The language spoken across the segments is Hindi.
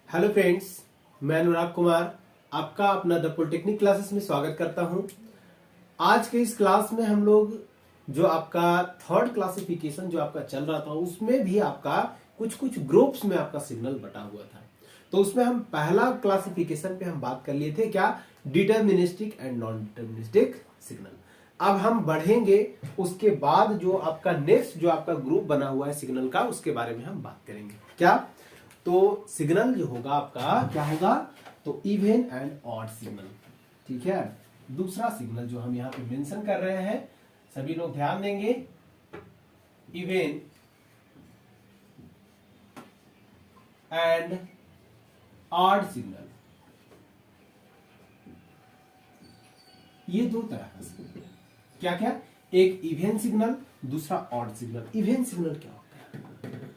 हेलो फ्रेंड्स, मैं अनुराग कुमार आपका अपना द पॉलिटेक्निक क्लासेस में स्वागत करता हूं। आज के इस क्लास में हम लोग जो आपका थर्ड क्लासिफिकेशन जो आपका चल रहा था उसमें भी आपका कुछ कुछ ग्रुप्स में आपका सिग्नल बटा हुआ था। तो उसमें हम पहला क्लासिफिकेशन पे हम बात कर लिए थे, क्या? Deterministic and non deterministic signal. अब हम बढ़ेंगे, उसके बाद जो आपका नेक्स्ट जो आपका ग्रुप बना हुआ है सिग्नल का, उसके बारे में हम बात करेंगे। क्या? तो सिग्नल जो होगा आपका क्या होगा? तो इवन एंड ऑड सिग्नल। ठीक है, दूसरा सिग्नल जो हम यहां पे मेंशन कर रहे हैं, सभी लोग ध्यान देंगे। इवन एंड ऑड सिग्नल, ये दो तरह का सिग्नल। क्या क्या? एक इवन सिग्नल, दूसरा ऑड सिग्नल। इवन सिग्नल क्या होता है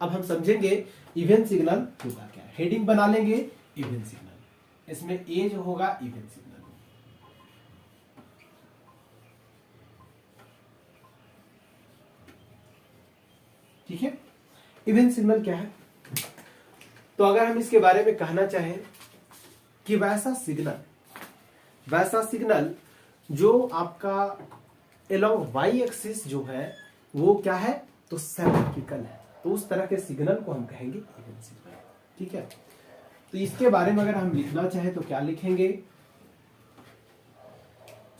अब हम समझेंगे। इवन सिग्नल होगा क्या? हेडिंग बना लेंगे इवन सिग्नल, इसमें ए जो होगा इवन सिग्नल। ठीक है, इवन सिग्नल क्या है? तो अगर हम इसके बारे में कहना चाहें कि वैसा सिग्नल जो आपका एलोंग वाई एक्सिस जो है वो क्या है? तो सिमेट्रिकल है। तो उस तरह के सिग्नल को हम कहेंगे इवन सिग्नल। ठीक है, तो इसके बारे में अगर हम लिखना चाहें तो क्या लिखेंगे?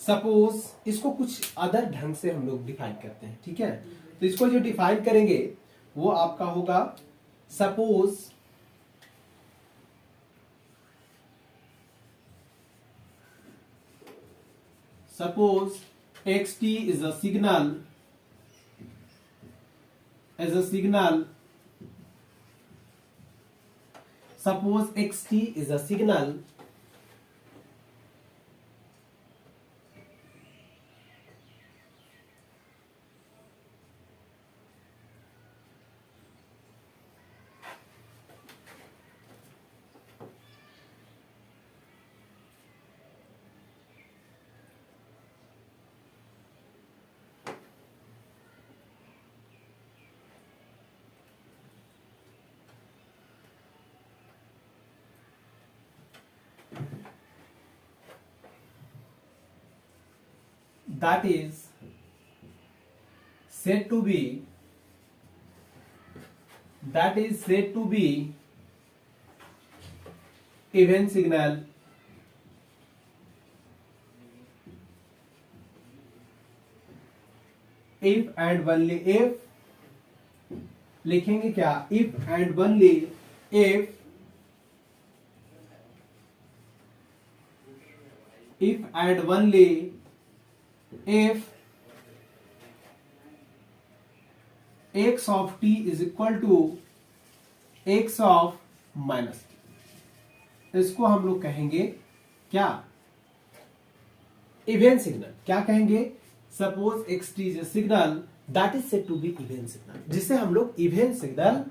सपोज इसको कुछ अदर ढंग से हम लोग डिफाइन करते हैं। ठीक है, तो इसको जो डिफाइन करेंगे वो आपका होगा, suppose xt is a signal suppose xt is a signal that is said to be even signal if and only if, लिखेंगे क्या? if and only if and only if x of t is equal to x of minus t, इसको हम लोग कहेंगे क्या? Even signal. क्या कहेंगे? Suppose x t is signal that is said to be even signal, जिसे हम लोग इवन सिग्नल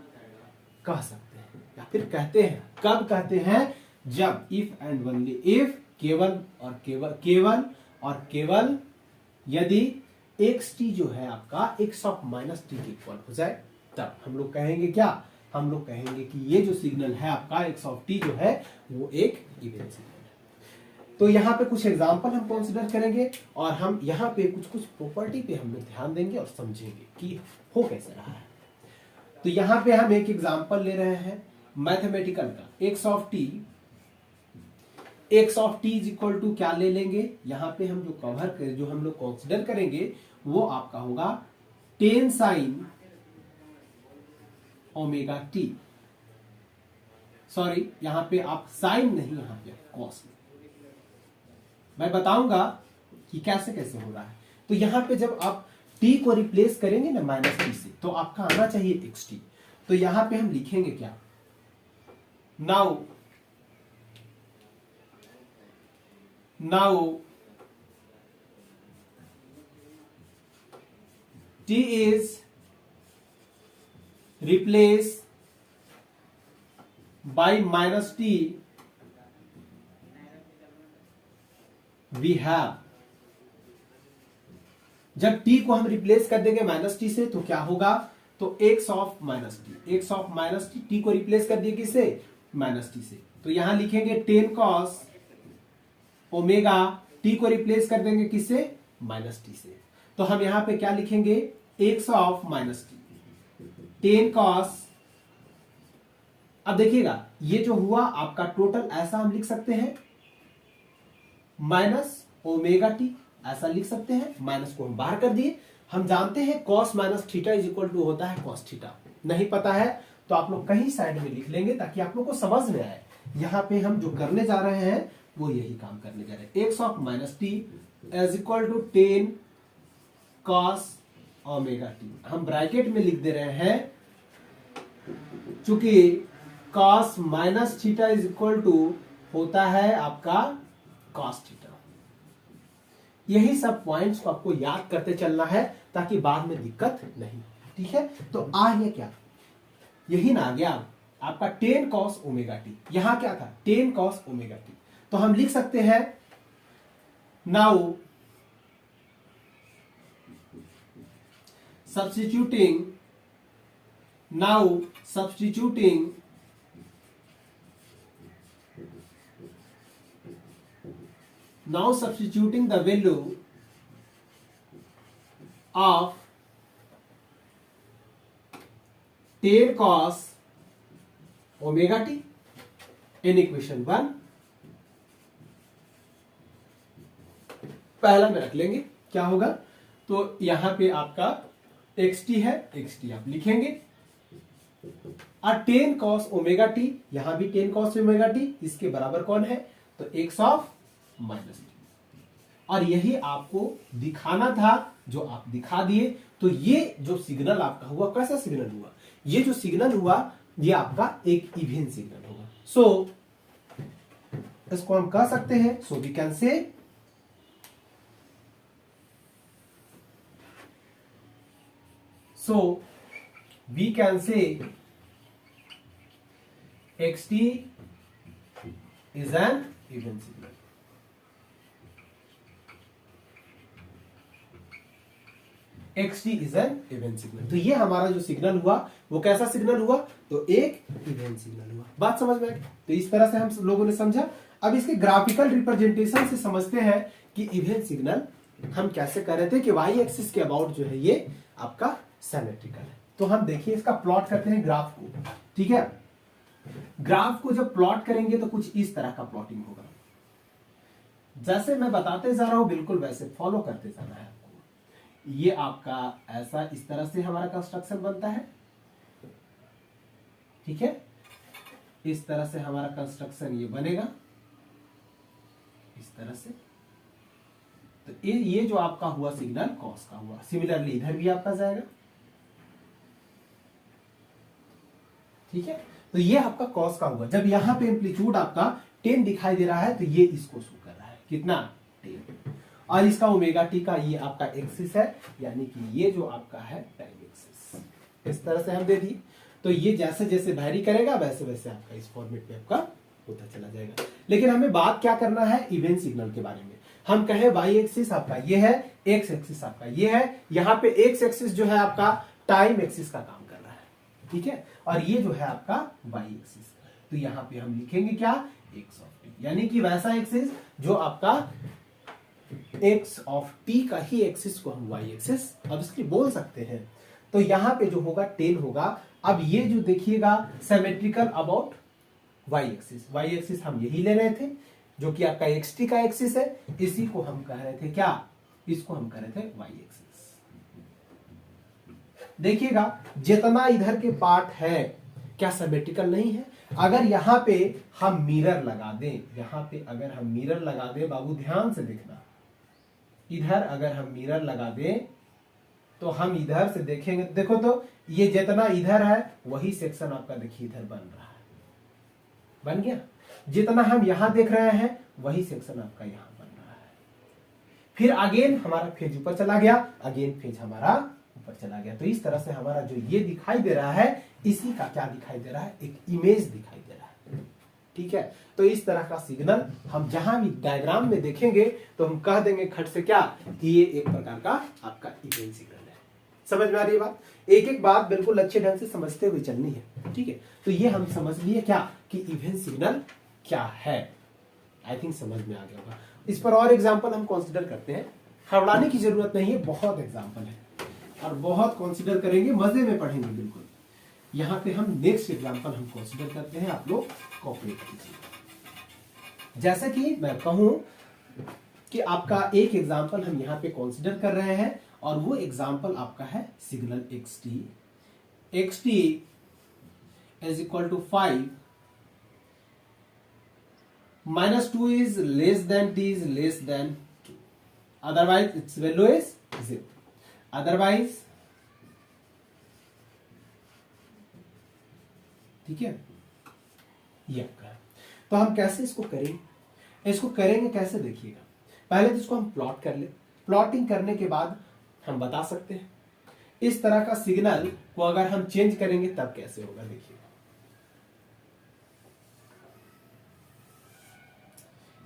कह सकते हैं या फिर कहते हैं। कब कहते हैं? जब इफ एंड ओनली इफ, केवल और केवल यदि एक्स टी जो है आपका एक्स ऑफ माइनस टी के इक्वल हो जाए, तब हम लोग कहेंगे क्या? हम लोग कहेंगे कि ये जो सिग्नल है आपका एक्स ऑफ टी जो है वो एक इवन सिग्नल है। तो यहाँ पे कुछ एग्जांपल हम कंसीडर करेंगे और हम यहाँ पे कुछ प्रॉपर्टी पे हम लोग ध्यान देंगे और समझेंगे कि हो कैसे रहा है। तो यहाँ पे हम एक एग्जांपल ले रहे हैं मैथमेटिकल का। X of T is equal to क्या ले लेंगे? यहाँ पे हम जो हम लोग कंसीडर करेंगे वो आपका होगा 10 साइन ओमेगा टी। सॉरी, यहां पे आप साइन नहीं, यहां पे कॉस। मैं बताऊंगा कि कैसे कैसे हो रहा है। तो यहां पे जब आप टी को रिप्लेस करेंगे ना माइनस टी से, तो आपका आना चाहिए एक्स टी। तो यहां पे हम लिखेंगे क्या? Now t is replaced by minus t, we have। जब t को हम रिप्लेस कर देंगे माइनस टी से तो क्या होगा? तो x of minus T, t को रिप्लेस कर दिए किससे? माइनस टी से। तो यहां लिखेंगे टेन कॉस ओमेगा, टी को रिप्लेस कर देंगे किससे, माइनस टी से। तो हम यहां पे क्या लिखेंगे, x of minus T, ten cos. अब देखिएगा ये जो हुआ आपका टोटल, ऐसा हम लिख सकते हैं माइनस ओमेगा टी, ऐसा लिख सकते हैं। माइनस को हम बाहर कर दिए। हम जानते हैं cos minus theta is equal to होता है कॉस थीटा। नहीं पता है तो आप लोग कहीं साइड में लिख लेंगे ताकि आप लोग को समझ में आए। यहां पे हम जो करने जा रहे हैं वो यही काम करने जा रहे हैं। X of minus t is equal to ten cos omega t. हम ब्रैकेट में लिख दे रहे हैं, चूंकि cos minus theta is equal to होता है आपका कॉस थीटा। यही सब पॉइंट्स को आपको याद करते चलना है ताकि बाद में दिक्कत नहीं। ठीक है, तो आ गया क्या, यही ना आ गया आपका टेन कॉस ओमेगा टी। यहां क्या था, टेन कॉस ओमेगा टी। तो हम लिख सकते हैं now substituting the value of 10 cos omega t in equation 1। पहला में रख लेंगे, क्या होगा, तो यहां पे आपका xt है, xt आप लिखेंगे, और 10 cos ओमेगा t, यहां भी 10 cos ओमेगा t, इसके बराबर कौन है, तो x ऑफ माइनस टी। और यही आपको दिखाना था जो आप दिखा दिए। तो ये जो सिग्नल आपका हुआ, कैसा सिग्नल हुआ, ये जो सिग्नल हुआ ये आपका एक इवन सिग्नल होगा। सो इसको हम कह सकते हैं, so we can say xt is an even signal। xt is an even signal। तो ये हमारा जो सिग्नल हुआ वो कैसा सिग्नल हुआ, तो एक इवन सिग्नल हुआ। बात समझ में आई? तो इस तरह से हम लोगों ने समझा। अब इसके ग्राफिकल रिप्रेजेंटेशन से समझते हैं कि इवन सिग्नल हम कैसे कर रहे थे कि वाई एक्सिस के अबाउट जो है ये आपका सिमेट्रिकल है। तो हम देखिए इसका प्लॉट करते हैं ग्राफ को। ठीक है, ग्राफ को जब प्लॉट करेंगे तो कुछ इस तरह का प्लॉटिंग होगा। जैसे मैं बताते जा रहा हूं बिल्कुल वैसे फॉलो करते जाना है आपको। ये आपका ऐसा इस तरह से हमारा कंस्ट्रक्शन बनता है। ठीक है, इस तरह से हमारा कंस्ट्रक्शन ये बनेगा, इस तरह से। तो ये जो आपका हुआ सिग्नल कॉस का हुआ। सिमिलरली इधर भी आपका जाएगा। ठीक है, तो ये आपका कॉस का हुआ। जब यहां पे एम्पलीट्यूड आपका 10 दिखाई दे रहा है तो ये इसको शो कर रहा है, कितना 10। और इसका ओमेगा टी का ये आपका एक्सिस है, यानी कि ये जो आपका है टाइम एक्सिस। इस तरह से हम दे दिए। तो ये जैसे जैसे वैरी करेगा वैसे वैसे आपका इस फॉर्मेट में आपका होता चला जाएगा। लेकिन हमें बात क्या करना है, इवेंट सिग्नल के बारे में। हम कहें वाई एक्सिस आपका ये है, एक्स एक्सिस आपका ये है। यहाँ पे एक्स एक्सिस जो है आपका टाइम एक्सिस का काम कर रहा है। ठीक है, और ये जो है आपका वाई एक्सिस। तो यहाँ पे हम लिखेंगे क्या, एक्स ऑफ टी, यानी कि वैसा एक्सिस जो आपका एक्स ऑफ टी का ही एक्सिस को हम वाई एक्सिस अब इसलिए बोल सकते हैं। तो यहाँ पे जो होगा 10 होगा। अब ये जो देखिएगा symmetrical about y axis. Y axis हम यही ले रहे थे जो कि आपका एक्स टी का एक्सिस है। इसी को हम कह रहे थे क्या, इसको हम कह रहे थे वाई एक्सिस। देखिएगा जितना इधर के पार्ट है क्या सिमेट्रिकल नहीं है। अगर यहां पे हम मिरर लगा दें, यहां पे अगर हम मिरर लगा दें, बाबू ध्यान से देखना, इधर अगर हम मिरर लगा दें तो हम इधर से देखेंगे। देखो तो ये जितना इधर है वही सेक्शन आपका देखिए इधर बन रहा है, बन गया। जितना हम यहां देख रहे हैं वही सेक्शन आपका यहां बन रहा है। फिर अगेन हमारा फेज ऊपर चला गया, अगेन फेज हमारा ऊपर चला गया। तो इस तरह से हमारा जो ये दिखाई दे रहा है इसी का क्या दिखाई दे रहा है, एक इमेज दिखाई दे रहा है। ठीक है, तो इस तरह का सिग्नल हम जहां भी डायग्राम में देखेंगे तो हम कह देंगे खट से क्या कि ये एक प्रकार का आपका इवेंट सिग्नल है। समझ में आ रही है बात? एक एक बात बिल्कुल अच्छे ढंग से समझते हुए चलनी है, ठीक है। तो ये हम समझ लिए क्या कि इवेंट सिग्नल क्या है। आई थिंक समझ में आ गया होगा। इस पर और एग्जाम्पल हम कंसिडर करते हैं, हड़बड़ाने की जरूरत नहीं है, बहुत एग्जाम्पल है और बहुत कंसिडर करेंगे, मजे में पढ़ेंगे बिल्कुल। यहां पे हम नेक्स्ट एग्जाम्पल हम कंसिडर करते हैं, आप लोग कॉपरेट कीजिए। जैसे कि मैं कहूं कि आपका एक एग्जाम्पल हम यहां पे कंसिडर कर रहे हैं और वो एग्जाम्पल आपका है signal xt is equal to 5 -2 is less than t is less than 2, otherwise its value is 0, otherwise, ठीक है। ये आपका है। तो हम कैसे इसको करेंगे, इसको करेंगे कैसे देखिएगा। पहले तो इसको हम प्लॉट कर ले, प्लॉटिंग करने के बाद हम बता सकते हैं इस तरह का सिग्नल को अगर हम चेंज करेंगे तब कैसे होगा। देखिएगा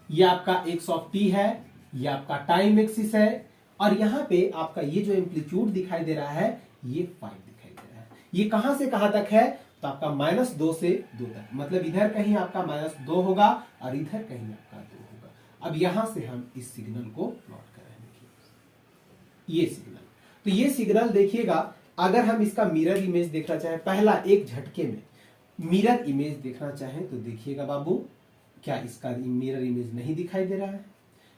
ये आपका एक्स ऑफ टी है, ये आपका टाइम एक्सिस है और यहां पे आपका ये जो एम्पलीट्यूड दिखाई दे रहा है ये 5 दिखाई दे रहा है। ये कहां से कहां तक है तो आपका -2 से 2 तक, मतलब इधर कहीं आपका -2 होगा और इधर कहीं आपका 2 होगा। अब यहां से हम इस सिग्नल को प्लॉट कर रहे हैं। ये सिग्नल, तो ये सिग्नल देखिएगा, अगर हम इसका मिरर इमेज देखना चाहें, पहला एक झटके में मिरर इमेज देखना चाहें तो देखिएगा बाबू, क्या इसका मिरर इमेज नहीं दिखाई दे रहा है?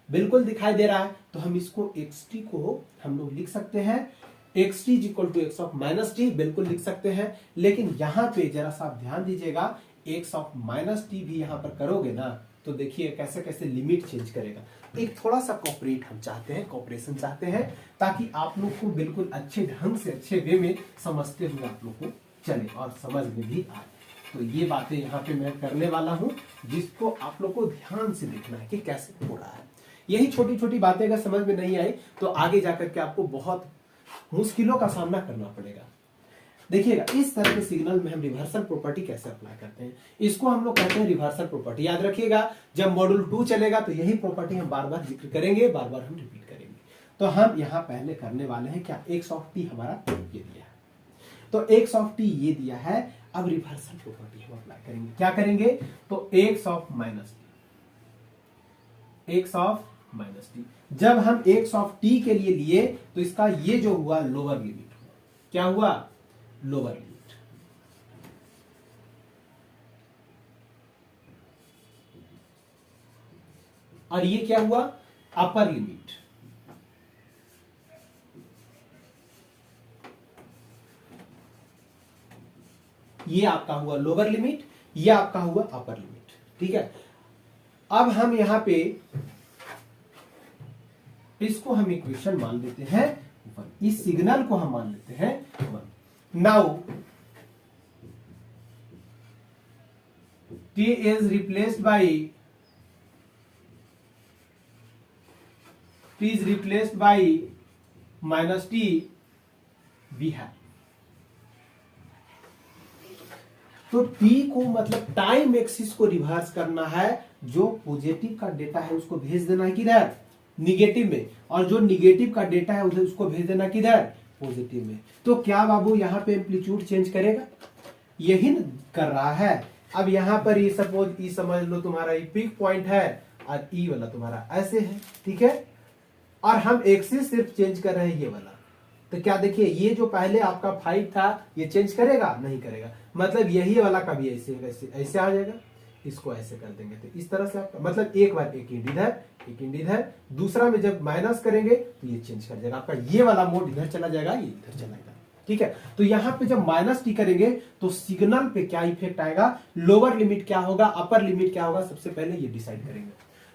बिल्कुल दिखाई दे रहा है। तो हम इसको xt को हम लोग लिख सकते हैं xt is equal to x of minus t, बिल्कुल लिख सकते हैं। लेकिन यहां पे जरा सा आप ध्यान दीजिएगा, एक्स ऑफ माइनस टी भी यहां पर करोगे ना तो देखिए कैसे कैसे लिमिट चेंज करेगा। एक थोड़ा सा कॉपरेट हम चाहते हैं, कॉपरेशन चाहते हैं, ताकि आप लोग को बिल्कुल अच्छे ढंग से अच्छे वे में समझते हुए आप लोग को चले और समझ में भी आए। तो ये बातें यहाँ पे मैं करने वाला हूं, जिसको आप लोग को ध्यान से देखना है कि कैसे हो रहा है। यही छोटी छोटी बातें अगर समझ में नहीं आई तो आगे जाकर के आपको बहुत मुश्किलों का सामना करना पड़ेगा। देखिएगा इस तरह के सिग्नल में हम रिवर्सल प्रॉपर्टी कैसे अप्लाई करते हैं, इसको हम लोग कहते हैं रिवर्सल प्रॉपर्टी। याद रखिएगा, जब मॉड्यूल 2 चलेगा तो यही प्रॉपर्टी हम बार बार जिक्र करेंगे, बार बार हम रिपीट करेंगे। तो हम यहाँ पहले करने वाले हैं क्या, एक्स ऑफ टी हमारा ये दिया है, तो एक्स ऑफ टी ये दिया है। अब रिवर्सल प्रॉपर्टी हम अप्लाई करेंगे, क्या करेंगे तो x of minus T, x of minus T. जब हम एक्स ऑफ टी के लिए तो इसका ये जो हुआ लोअर लिमिट हुआ, क्या हुआ लोअर लिमिट। और ये क्या हुआ अपर लिमिट। ये आपका हुआ लोअर लिमिट, ये आपका हुआ अपर लिमिट, ठीक है। अब हम यहां पे इसको हम इक्वेशन मान लेते हैं 1, इस सिग्नल को हम मान लेते हैं 1। Now t is replaced by minus t we have। तो t को मतलब टाइम एक्सिस को रिवर्स करना है, जो पॉजिटिव का डेटा है उसको भेज देना है किधर निगेटिव में, और जो निगेटिव का डेटा है उधर उसको भेज देना किधर पॉजिटिव में। तो क्या बाबू यहाँ पे एम्पलीट्यूड चेंज करेगा, यही न कर रहा है। अब यहाँ पर ये सपोज ई समझ लो तुम्हारा ये पीक पॉइंट है और ई वाला तुम्हारा ऐसे है, ठीक है। और हम एक्सिस सिर्फ चेंज कर रहे हैं ये वाला, तो क्या देखिए ये जो पहले आपका 5 था ये चेंज करेगा नहीं करेगा, मतलब यही वाला का भी ऐसे वैसे ऐसे आ जाएगा, इसको ऐसे कर देंगे तो इस तरह से आपका मतलब एक बार एक इंड इधर एक इंड इधर, दूसरा में जब माइनस करेंगे तो ये चेंज कर जाएगा, आपका ये वाला मोड इधर चला जाएगा ये इधर चला जाएगा, ठीक है। तो यहाँ पे जब माइनस टी करेंगे तो सिग्नल पे क्या इफेक्ट आएगा, लोअर लिमिट क्या होगा अपर लिमिट क्या होगा, सबसे पहले ये डिसाइड करेंगे।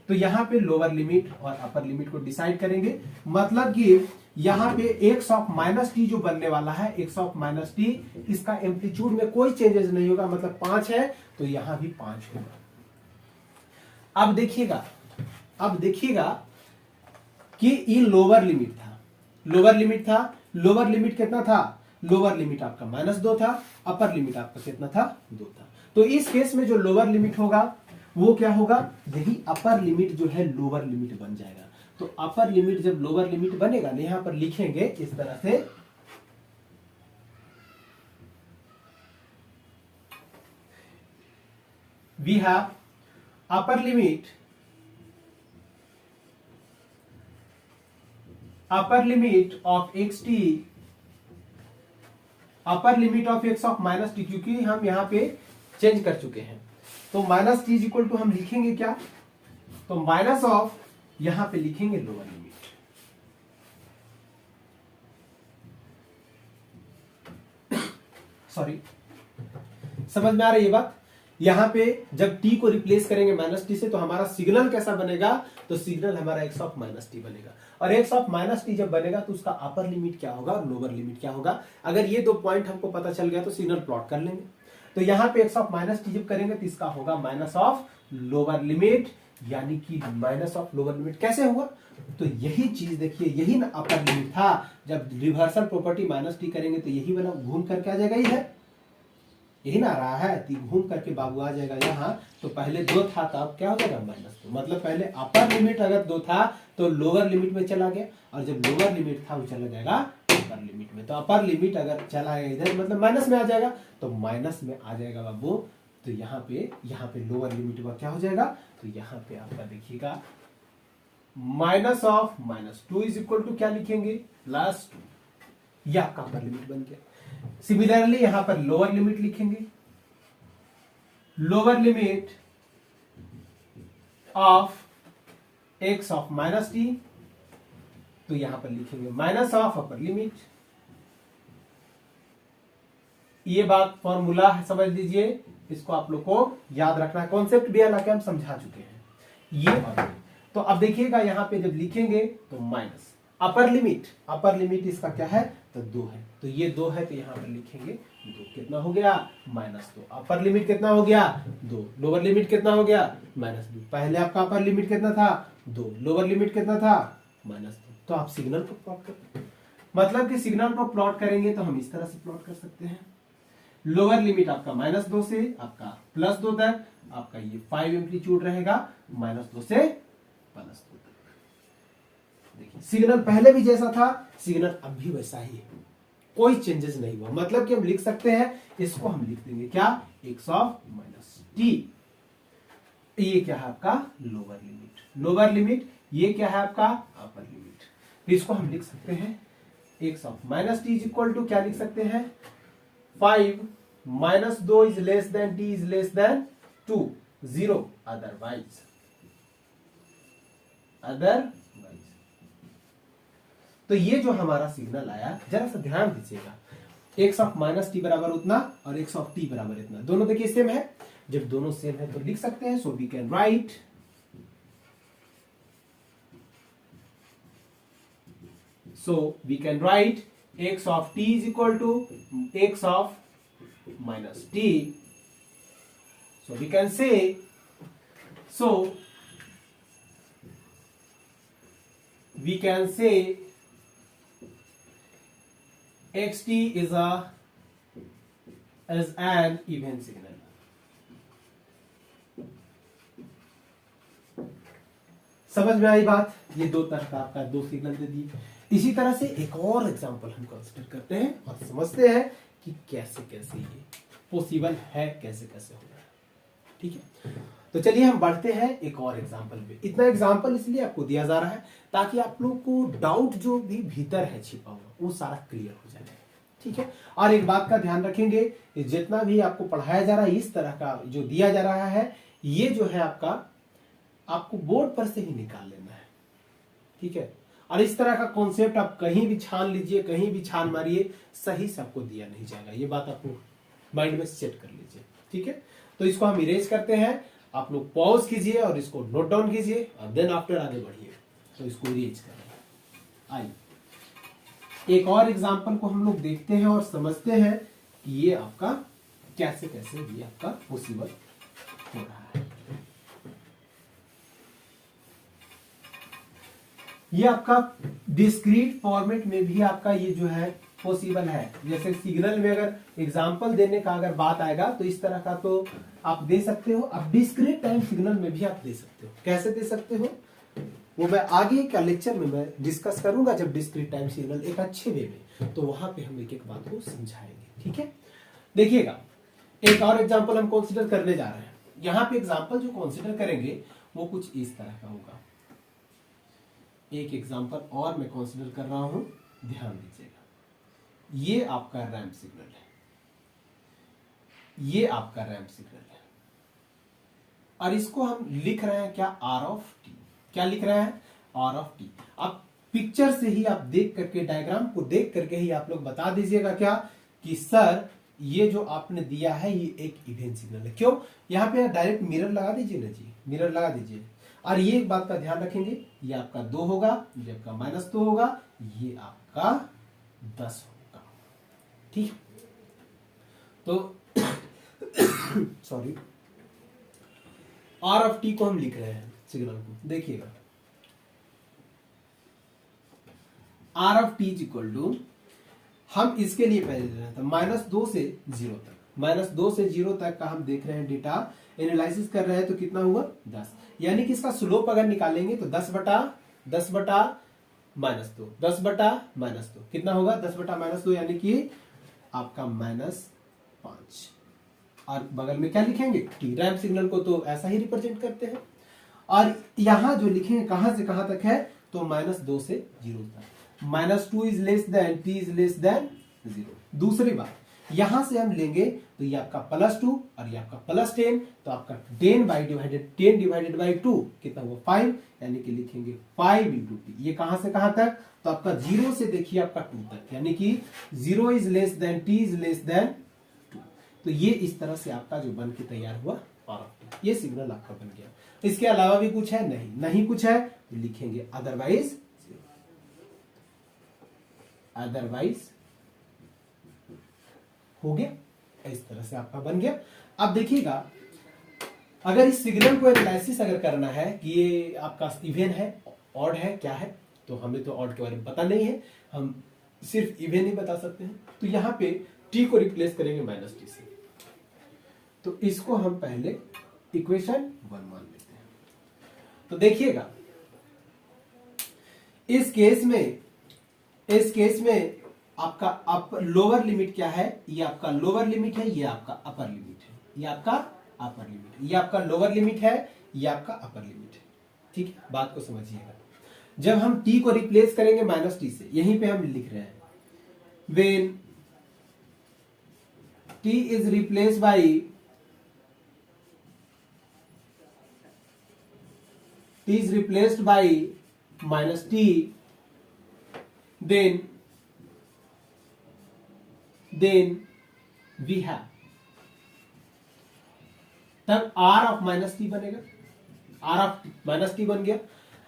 तो यहाँ पे लोअर लिमिट और अपर लिमिट को डिसाइड करेंगे, मतलब कि यहाँ पे एक्स ऑफ माइनस टी जो बनने वाला है, एक्स ऑफ माइनस टी, इसका एम्पलीट्यूड में कोई चेंजेस नहीं होगा, मतलब 5 है तो यहां भी 5 होगा। अब देखिएगा कि ये लोअर लिमिट था, लोअर लिमिट कितना था, लोअर लिमिट आपका -2 था, अपर लिमिट आपका कितना था 2 था। तो इस केस में जो लोअर लिमिट होगा वो क्या होगा, यही अपर लिमिट जो है लोअर लिमिट बन जाएगा। तो अपर लिमिट जब लोअर लिमिट बनेगा ना, यहां पर लिखेंगे इस तरह से we have upper limit of x t, upper limit of x of minus t, क्योंकि हम यहां पे चेंज कर चुके हैं, तो minus t is equal to हम लिखेंगे क्या, तो माइनस ऑफ यहां पे लिखेंगे लोअर लिमिट। सॉरी, समझ में आ रही है बात। यहां पे जब t को रिप्लेस करेंगे माइनस टी से तो हमारा सिग्नल कैसा बनेगा, तो सिग्नल हमारा x ऑफ माइनस टी बनेगा, और x ऑफ माइनस टी जब बनेगा तो उसका अपर लिमिट क्या होगा, लोअर लिमिट क्या होगा। अगर ये दो पॉइंट हमको पता चल गया तो सिग्नल प्लॉट कर लेंगे। तो यहाँ पे x ऑफ माइनस टी जब करेंगे तो इसका होगा माइनस ऑफ लोअर लिमिट, यानी कि माइनस ऑफ लोअर लिमिट कैसे हुआ, तो यही चीज देखिए, यही ना अपर लिमिट था। जब रिवर्सल प्रॉपर्टी माइनस टी करेंगे तो यही वाला घूम करके आ जाएगा, ही है यही ना आ रहा है, तो घूम करके बाबू आ जाएगा यहाँ। तो पहले 2 था तो अब क्या हो जाएगा -2, मतलब पहले अपर लिमिट अगर 2 था तो लोअर लिमिट में चला गया, और जब लोअर लिमिट था वो चला जाएगा अपर लिमिट में। तो अपर लिमिट अगर चला गया इधर मतलब माइनस में आ जाएगा, तो माइनस में आ जाएगा बाबू। तो यहाँ पे लोअर लिमिट का क्या हो जाएगा, तो यहाँ पे आपका देखिएगा minus of -2 is equal to क्या लिखेंगे, +2, यह आपका अपर लिमिट बन गया। सिमिलरली यहां पर लोअर लिमिट लिखेंगे, lower limit of x of minus t, तो यहां पर लिखेंगे माइनस ऑफ अपर लिमिट। ये बात फॉर्मूला है, समझ लीजिए, इसको आप लोग को याद रखना है। कॉन्सेप्ट भी हालांकि हम समझा चुके हैं ये और ये। तो अब देखिएगा यहां पे जब लिखेंगे तो माइनस अपर लिमिट इसका क्या है, तो 2 है, तो ये 2 है, तो यहां पर लिखेंगे 2, कितना हो गया, -2। अपर लिमिट कितना हो गया, 2, लोअर लिमिट कितना हो गया, -2। पहले आपका अपर लिमिट कितना था, 2, लोअर लिमिट कितना था, -2। तो आप सिग्नल को प्लॉट करते, मतलब कि सिग्नल को प्लॉट करेंगे तो हम इस तरह से प्लॉट कर सकते हैं। लोअर लिमिट आपका -2 से आपका +2 तक, आपका ये 5 एम्पलीट्यूड रहेगा, -2 से +2 तक। देखिए सिग्नल पहले भी जैसा था, सिग्नल अब भी वैसा ही है, कोई चेंजेस नहीं हुआ। मतलब कि हम लिख सकते हैं, इसको हम लिख देंगे क्या, x ऑफ माइनस टी। ये क्या है आपका लोअर लिमिट, ये क्या है आपका अपर लिमिट। तो इसको हम लिख सकते हैं x of minus t is equal to क्या लिख सकते हैं, 5 -2 is less than t is less than 2, 0 otherwise. तो ये जो हमारा सिग्नल आया, जरा सा ध्यान दीजिएगा, x ऑफ माइनस टी बराबर उतना और x ऑफ टी बराबर इतना, दोनों देखिए सेम है। जब दोनों सेम है तो लिख सकते हैं, so we can write x of t is equal to x of minus t. So we can say, xt is an even signal। समझ में आई बात। ये दो तरह का आपका 2 सिग्नल दे दिए। इसी तरह से एक और एग्जांपल हम कंसीडर करते हैं और समझते हैं कि कैसे कैसे ये पॉसिबल है, कैसे कैसे हो रहा है। ठीक है, तो चलिए हम बढ़ते हैं एक और एग्जांपल पे। इतना एग्जांपल इसलिए आपको दिया जा रहा है ताकि आप लोग को डाउट जो भी भीतर है छिपा हुआ वो सारा क्लियर हो जाए। ठीक है, और एक बात का ध्यान रखेंगे, जितना भी आपको पढ़ाया जा रहा है, इस तरह का जो दिया जा रहा है, ये जो है आपको बोर्ड पर से ही निकाल लेना है। ठीक है, और इस तरह का कॉन्सेप्ट आप कहीं भी छान लीजिए, कहीं भी छान मारिए, सही से आपको दिया नहीं जाएगा। ये बात आपको माइंड में सेट कर लीजिए। ठीक है, तो इसको हम इरेज करते हैं, आप लोग पॉज कीजिए और इसको नोट डाउन कीजिए और देन आफ्टर आगे बढ़िए। तो इसको इरेज करें। आइए एक और एग्जांपल को हम लोग देखते हैं और समझते हैं कि ये आपका कैसे कैसे ये आपका पॉसिबल हो रहा है। ये आपका डिस्क्रीट फॉर्मेट में भी आपका ये जो है पॉसिबल है। जैसे सिग्नल में अगर एग्जांपल देने का अगर बात आएगा तो इस तरह का तो आप दे सकते हो। अब डिस्क्रीट टाइम सिग्नल में भी आप दे सकते हो। कैसे दे सकते हो वो मैं आगे का लेक्चर में मैं डिस्कस करूंगा, जब डिस्क्रीट टाइम सिग्नल एक अच्छे वे में, तो वहां पे हम एक एक बात को समझाएंगे। ठीक है, देखिएगा एक और एग्जांपल हम कंसीडर करने जा रहे हैं। यहां पे एग्जांपल जो कंसीडर करेंगे वो कुछ इस तरह का होगा। एक एग्जांपल और मैं कंसीडर कर रहा हूं, ध्यान दीजिएगा। ये आपका रैंप सिग्नल है, ये आपका रैंप सिग्नल है, और इसको हम लिख रहे हैं क्या, आर ऑफ टी। क्या लिख रहे हैं, आर ऑफ टी। अब पिक्चर से ही आप देख करके, डायग्राम को देख करके ही आप लोग बता दीजिएगा क्या कि सर ये जो आपने दिया है ये एक इवेंट सिग्नल है। क्यों, यहाँ पे डायरेक्ट मिरर लगा दीजिए ना जी, मिरर लगा दीजिए। और ये एक बात का ध्यान रखेंगे, ये आपका 2 होगा, ये आपका -2 होगा, ये आपका 10 होगा। ठीक, तो सॉरी, आर ऑफ टी को हम लिख रहे हैं सिग्नल को, देखिएगा r of T is equal to, हम इसके लिए पहले दे रहे थे -2 से 0 तक, -2 से 0 तक का हम देख रहे हैं डेटा, एनालिसिस कर रहे हैं, तो कितना हुआ 10। यानी कि इसका स्लोप अगर निकालेंगे तो 10 बटा -2, 10 बटा -2 कितना होगा, 10 बटा -2 यानी कि आपका -5, और बगल में क्या लिखेंगे, टी। रैंप सिग्नल को तो ऐसा ही रिप्रेजेंट करते हैं। और यहां जो लिखेंगे कहां से कहां तक है, तो -2 से 0 तक, -2 is less then, T is less than 0। दूसरी बात, यहां से हम लेंगे तो ये आपका +2 और ये आपका +10, तो आपका 10 डिवाइडेड बाई 2 कितना हुआ 5, यानी कि लिखेंगे 5 इंटू टी। ये कहां से कहां तक, तो आपका 0 से देखिए आपका 2 तक, यानी कि 0 is less then, T is less than 2। तो ये इस तरह से आपका जो बन के तैयार हुआ आर ऑफ टी, ये सिग्नल आपका बन गया। इसके अलावा भी कुछ है, नहीं कुछ है, तो लिखेंगे अदरवाइज, अदरवाइज हो गया। इस तरह से आपका बन गया। अब देखिएगा, अगर इस सिग्नल को एनालिसिस अगर करना है कि ये आपका इवन है, ऑड है, क्या है, तो हमें तो ऑड के बारे में पता नहीं है, हम सिर्फ इवन ही बता सकते हैं। तो यहां पे टी को रिप्लेस करेंगे -t से, तो इसको हम पहले इक्वेशन 1 मान लेते हैं। तो देखिएगा, इस केस में आपका लोअर लिमिट क्या है, ये आपका लोअर लिमिट है, ये आपका अपर लिमिट है, ये आपका अपर लिमिट है, ये आपका लोअर लिमिट है, ये आपका अपर लिमिट है। ठीक है, बात को समझिएगा। जब हम t को रिप्लेस करेंगे -t से, यहीं पे हम लिख रहे हैं when t is replaced by -t, then we have, तब r ऑफ -t बनेगा, r ऑफ -t बन गया।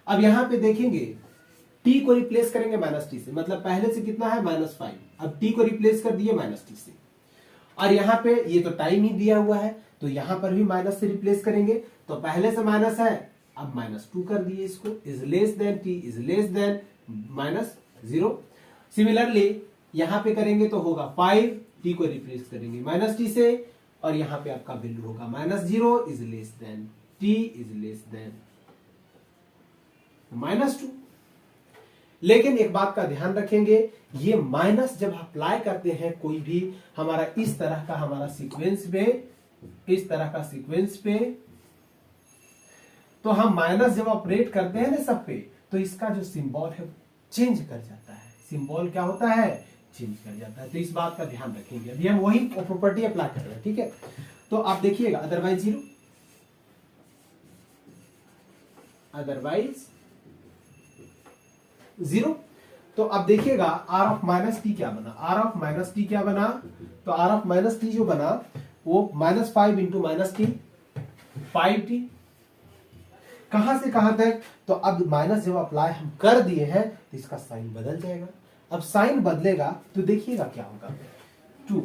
अब यहां पे देखेंगे t को रिप्लेस करेंगे -t से, मतलब पहले से कितना है -5, अब t को रिप्लेस कर दिए -t से, और यहां पे ये तो टाइम ही दिया हुआ है, तो यहां पर भी माइनस से रिप्लेस करेंगे, तो पहले से माइनस है, अब -2 कर दिए इसको, is less than, t is less than -0। Similarly यहां पे करेंगे तो होगा 5, t को रिप्लेस करेंगे -t से, और यहां पे आपका वैल्यू होगा -0 is less than, t is less than -2। लेकिन एक बात का ध्यान रखेंगे, ये माइनस जब अप्लाई करते हैं कोई भी हमारा इस तरह का हमारा सीक्वेंस पे, इस तरह का सीक्वेंस पे, तो हम माइनस जब ऑपरेट करते हैं ना सब पे, तो इसका जो सिंबल है चेंज कर जाता है। सिंबल क्या होता है, चेंज कर जाता है। तो इस बात का ध्यान रखेंगे। अभी हम वही प्रॉपर्टी अप्लाई कर रहे हैं, ठीक है। तो आप देखिएगा अदरवाइज 0, अदरवाइज 0। तो अब देखिएगा r ऑफ -t क्या बना, r ऑफ -t क्या बना, तो r ऑफ -t जो बना वो -5 इंटू -t, 5t। कहां से कहां तक, तो अब माइनस जब अप्लाई हम कर दिए हैं तो इसका साइन बदल जाएगा। अब साइन बदलेगा तो देखिएगा क्या होगा, 2,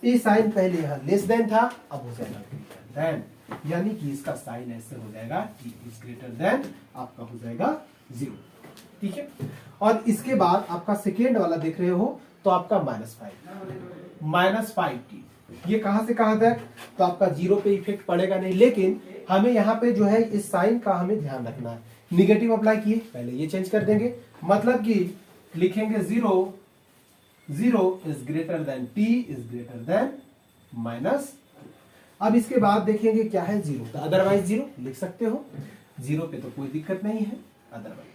ये साइन पहले यहां लेस देन था, अब हो जाएगा ग्रेटर देन, यानी कि इसका साइन ऐसे हो जाएगा t इज ग्रेटर देन, आपका हो जाएगा 0। ठीक है, और इसके बाद आपका सेकेंड वाला देख रहे हो तो आपका -5t, ये कहां से कहां तक, तो आपका 0 पे इफेक्ट पड़ेगा नहीं, लेकिन हमें यहाँ पे जो है इस साइन का हमें ध्यान रखना है। निगेटिव अप्लाई किए, पहले ये चेंज कर देंगे, मतलब कि लिखेंगे 0 is greater than, t is greater than -2। अब इसके बाद देखेंगे क्या है 0, तो अदरवाइज 0 लिख सकते हो, 0 पे तो कोई दिक्कत नहीं है, अदरवाइज।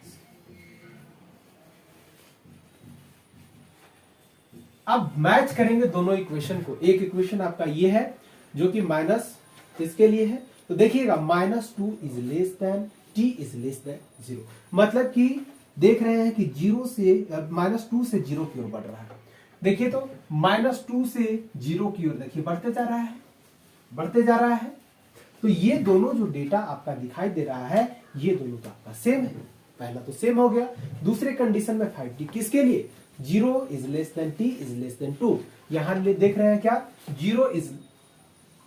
अब मैच करेंगे दोनों इक्वेशन को। एक इक्वेशन आपका ये है जो कि माइनस इसके लिए है, तो देखिएगा -2 is less than t is less than 0, मतलब कि देख रहे हैं कि 0 से -2 से 0 की ओर बढ़ रहा है। देखिए तो -2 से 0 की ओर देखिए बढ़ते जा रहा है, बढ़ते जा रहा है। तो ये दोनों जो डेटा आपका दिखाई दे रहा है ये दोनों तो आपका सेम है, पहला तो सेम हो गया। दूसरे कंडीशन में 5t किसके लिए, 0 is less than t is less than 2। यहां देख रहे हैं क्या,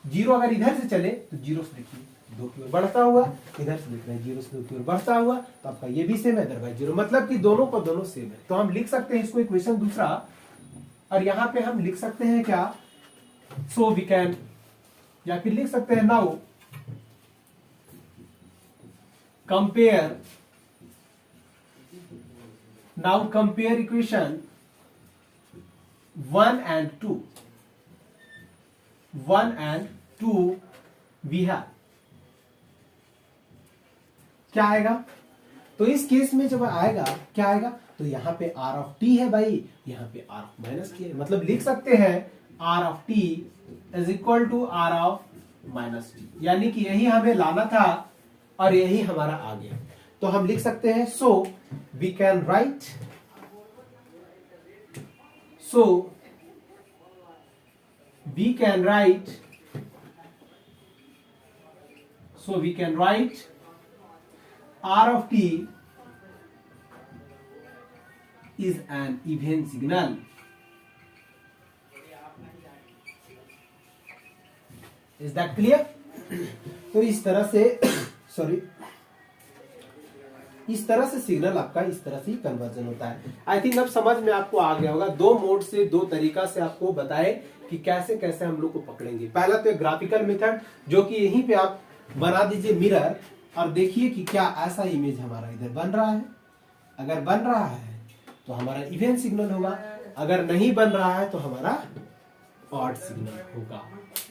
0 अगर इधर से चले तो 0 से देखिए 2 की ओर बढ़ता हुआ, इधर से देख रहे हैं 0 से 2 की ओर बढ़ता हुआ, तो आपका ये भी सेम है, अदरवाइज 0, मतलब कि दोनों को दोनों सेम है। तो हम लिख सकते हैं इसको इक्वेशन दूसरा, और यहां पे हम लिख सकते हैं क्या, सो वी कैन, या फिर लिख सकते हैं now compare equation 1 and 2 we have. क्या आएगा, तो इस केस में जब आएगा क्या आएगा, तो यहां पे r ऑफ t है भाई, यहां पे r ऑफ माइनस t है, मतलब लिख सकते हैं r of t is equal to r of minus t, यानी कि यही हमें लाना था और यही हमारा आ गया। तो हम लिख सकते हैं so we can write, r of t is an even signal. Is that clear? तो इस तरह से इस तरह से सिग्नल आपका इस तरह से कन्वर्जन होता है। आई थिंक अब समझ में आपको आ गया होगा, दो मोड से दो तरीका से आपको बताए कि कैसे कैसे हम लोग को पकड़ेंगे। पहला तो ग्राफिकल मेथड, जो कि यहीं पे आप बना दीजिए मिरर और देखिए कि क्या ऐसा इमेज हमारा इधर बन रहा है। अगर बन रहा है तो हमारा इवन सिग्नल होगा, अगर नहीं बन रहा है तो हमारा ऑड सिग्नल होगा।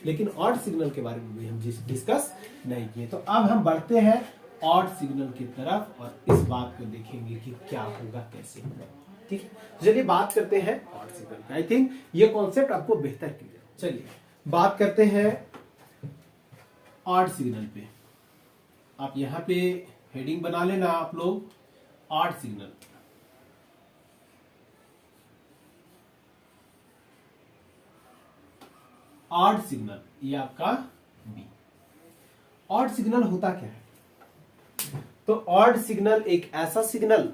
लेकिन ऑड सिग्नल के बारे में भी हम डिस्कस नहीं किए। तो अब हम बढ़ते हैं ऑड सिग्नल की तरफ और इस बात को देखेंगे कि क्या होगा, कैसे होगा। ठीक है, चलिए बात करते हैं ऑड सिग्नल का। आई थिंक ये कॉन्सेप्ट आपको बेहतर क्लियर। चलिए बात करते हैं ऑड सिग्नल पे। आप यहां पे हेडिंग बना लेना आप लोग, ऑड सिग्नल। ऑड सिग्नल ये आपका बी। ऑड सिग्नल होता क्या है? तो ऑड सिग्नल एक ऐसा सिग्नल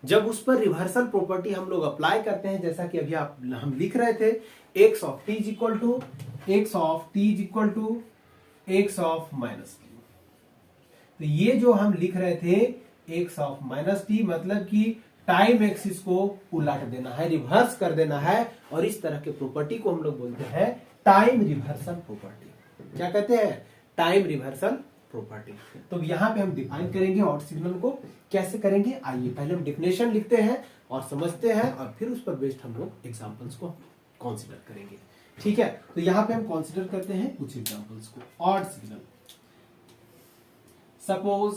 जब उस पर रिवर्सल प्रॉपर्टी हम लोग अप्लाई करते हैं, जैसा कि अभी हम लिख रहे थे, x of t is equal to x of t is equal to x of minus t। तो ये जो हम लिख रहे थे x ऑफ माइनस t, मतलब कि टाइम एक्सिस को उलट देना है, रिवर्स कर देना है, और इस तरह के प्रॉपर्टी को हम लोग बोलते हैं टाइम रिवर्सल प्रॉपर्टी। क्या कहते हैं? Time reversal property. तो यहां पे हम डिफाइन करेंगे ऑड सिग्नल को। कैसे करेंगे, आइए पहले हम डेफिनेशन लिखते हैं और समझते हैं, और फिर उस पर बेस्ड हम लोग एग्जांपल्स को कंसीडर करेंगे। ठीक है, तो यहां पे हम कंसीडर करते हैं कुछ एग्जांपल्स को। Odd signal, suppose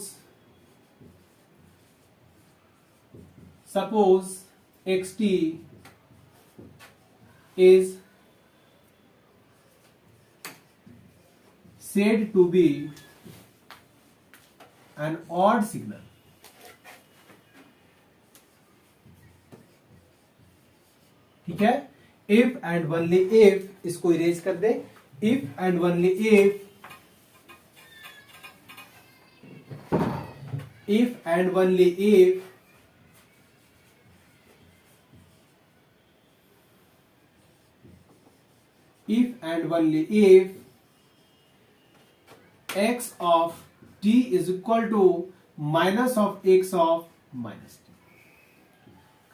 xt is said to be an odd signal. ठीक है, if and only if, इसको इरेज कर दे, if and only if and only if and only if x of t is equal to minus of x of minus t।